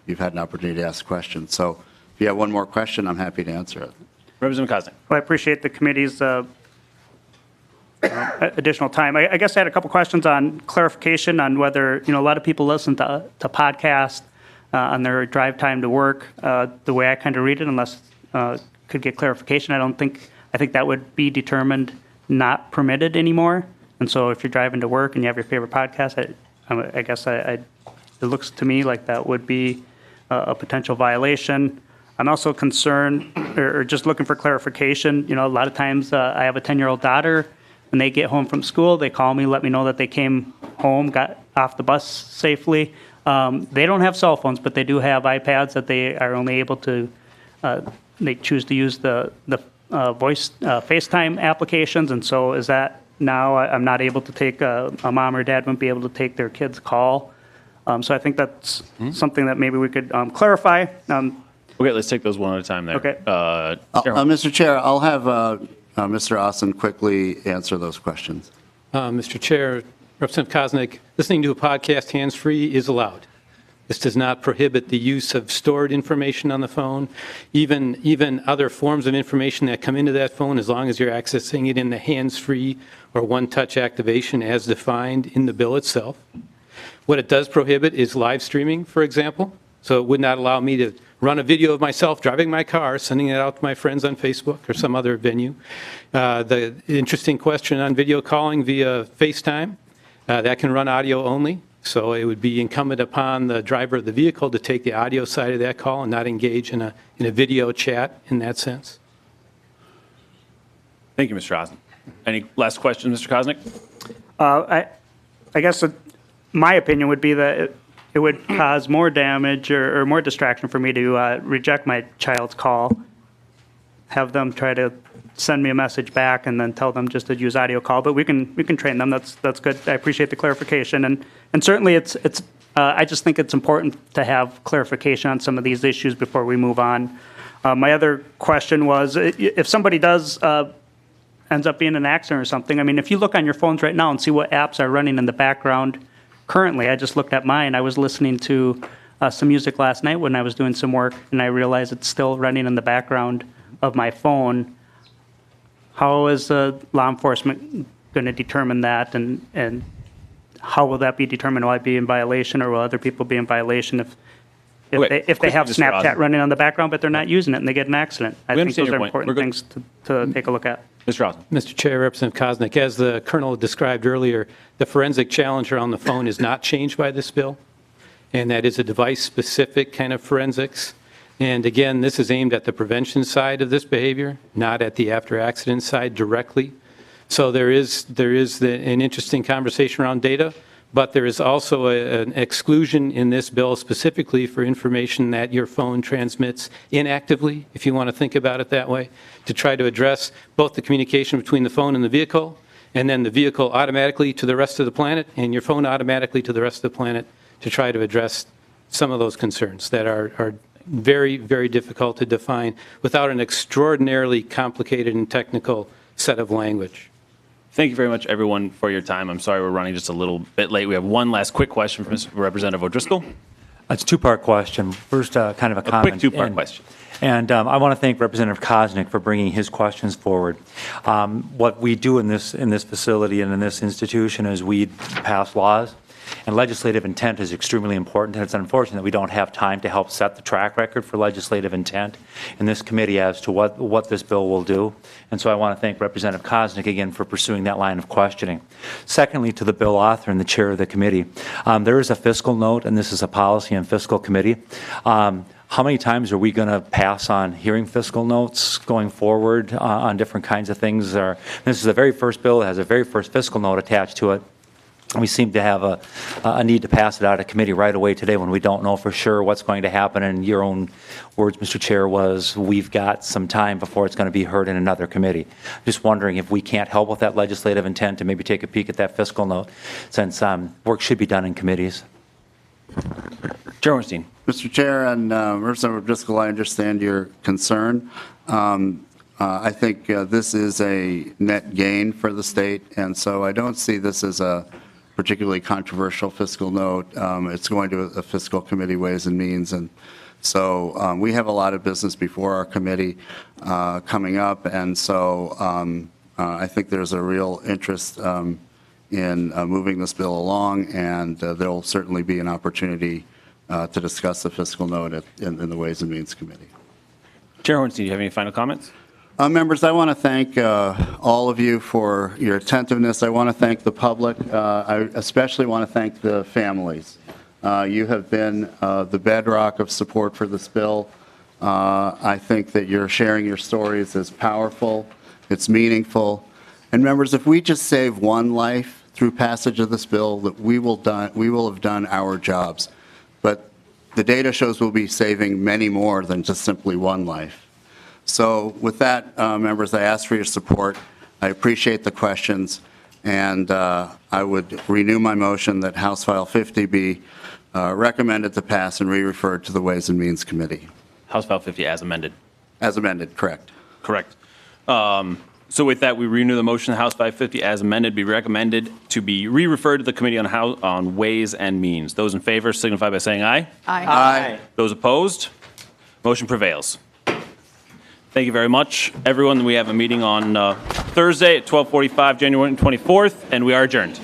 you've had an opportunity to ask questions. So if you have one more question, I'm happy to answer it.
Representative Koznick.
Well, I appreciate the committee's additional time. I guess I had a couple questions on clarification on whether, a lot of people listen to podcasts on their drive time to work. The way I kind of read it, unless could get clarification, I think that would be determined not permitted anymore. And so if you're driving to work and you have your favorite podcast, I guess it looks to me like that would be a potential violation. I'm also concerned, or just looking for clarification. A lot of times I have a 10-year-old daughter. When they get home from school, they call me, let me know that they came home, got off the bus safely. They don't have cell phones, but they do have iPads that they are only able to, they choose to use the voice FaceTime applications. And so is that now I'm not able to take, a mom or dad wouldn't be able to take their kid's call. So I think that's something that maybe we could clarify.
Okay, let's take those one at a time there.
Okay.
Mr. Chair, I'll have Mr. Austin quickly answer those questions.
Mr. Chair, Representative Koznick, listening to a podcast hands-free is allowed. This does not prohibit the use of stored information on the phone, even other forms of information that come into that phone, as long as you're accessing it in the hands-free or one-touch activation as defined in the bill itself. What it does prohibit is live streaming, for example. So it would not allow me to run a video of myself driving my car, sending it out to my friends on Facebook or some other venue. The interesting question on video calling via FaceTime, that can run audio only. So it would be incumbent upon the driver of the vehicle to take the audio side of that call and not engage in a video chat in that sense.
Thank you, Mr. Osden. Any last questions, Mr. Kosnick?
I guess my opinion would be that it would cause more damage or more distraction for me to reject my child's call, have them try to send me a message back, and then tell them just to use audio call. But we can train them. That's good. I appreciate the clarification, and certainly it's. I just think it's important to have clarification on some of these issues before we move on. My other question was, if somebody does ends up being in an accident or something, I mean, if you look on your phones right now and see what apps are running in the background currently, I just looked at mine. I was listening to some music last night when I was doing some work, and I realized it's still running in the background of my phone. How is law enforcement going to determine that, and how will that be determined? Will I be in violation, or will other people be in violation if they have Snapchat running on the background, but they're not using it and they get in an accident? I think those are important things to take a look at.
Mr. Osden.
Mr. Chair, Representative Kosnick, as the Colonel described earlier, the forensic challenger on the phone is not changed by this bill, and that is a device-specific kind of forensics. And again, this is aimed at the prevention side of this behavior, not at the after-accident side directly. So there is an interesting conversation around data, but there is also an exclusion in this bill specifically for information that your phone transmits inactively, if you want to think about it that way, to try to address both the communication between the phone and the vehicle, and then the vehicle automatically to the rest of the planet, and your phone automatically to the rest of the planet, to try to address some of those concerns that are very, very difficult to define without an extraordinarily complicated and technical set of language.
Thank you very much, everyone, for your time. I'm sorry we're running just a little bit late. We have one last quick question from Representative O'Driscoll.
It's a two-part question. First, kind of a comment.
Quick two-part question.
And I want to thank Representative Kosnick for bringing his questions forward. What we do in this facility and in this institution is we pass laws, and legislative intent is extremely important. And it's unfortunate that we don't have time to help set the track record for legislative intent in this committee as to what this bill will do. And so I want to thank Representative Kosnick again for pursuing that line of questioning. Secondly, to the bill author and the chair of the committee, there is a fiscal note, and this is a policy and fiscal committee. How many times are we going to pass on hearing fiscal notes going forward on different kinds of things? This is the very first bill that has a very first fiscal note attached to it. We seem to have a need to pass it out of committee right away today when we don't know for sure what's going to happen. And your own words, Mr. Chair, was we've got some time before it's going to be heard in another committee. Just wondering if we can't help with that legislative intent to maybe take a peek at that fiscal note, since work should be done in committees.
Chair Ornstein.
Mr. Chair and Representative Driscoll, I understand your concern. I think this is a net gain for the state, and so I don't see this as a particularly controversial fiscal note. It's going to a fiscal committee, Ways and Means, and so we have a lot of business before our committee coming up, and so I think there's a real interest in moving this bill along, and there will certainly be an opportunity to discuss the fiscal note in the Ways and Means Committee.
Chair Hornstein, do you have any final comments?
Members, I want to thank all of you for your attentiveness. I want to thank the public. I especially want to thank the families. You have been the bedrock of support for this bill. I think that your sharing your stories is powerful. It's meaningful. And members, if we just save one life through passage of this bill, that we will have done our jobs. But the data shows we'll be saving many more than just simply one life. So with that, members, I ask for your support. I appreciate the questions, and I would renew my motion that House File 50 be recommended to pass and re-referred to the Ways and Means Committee.
House File 50 as amended.
As amended, correct.
Correct. So with that, we renew the motion, House File 50 as amended be recommended to be re-referred to the Committee on Ways and Means. Those in favor signify by saying aye.
Aye.
Aye.
Those opposed? Motion prevails. Thank you very much, everyone. We have a meeting on Thursday at 12:45, January 24th, and we are adjourned.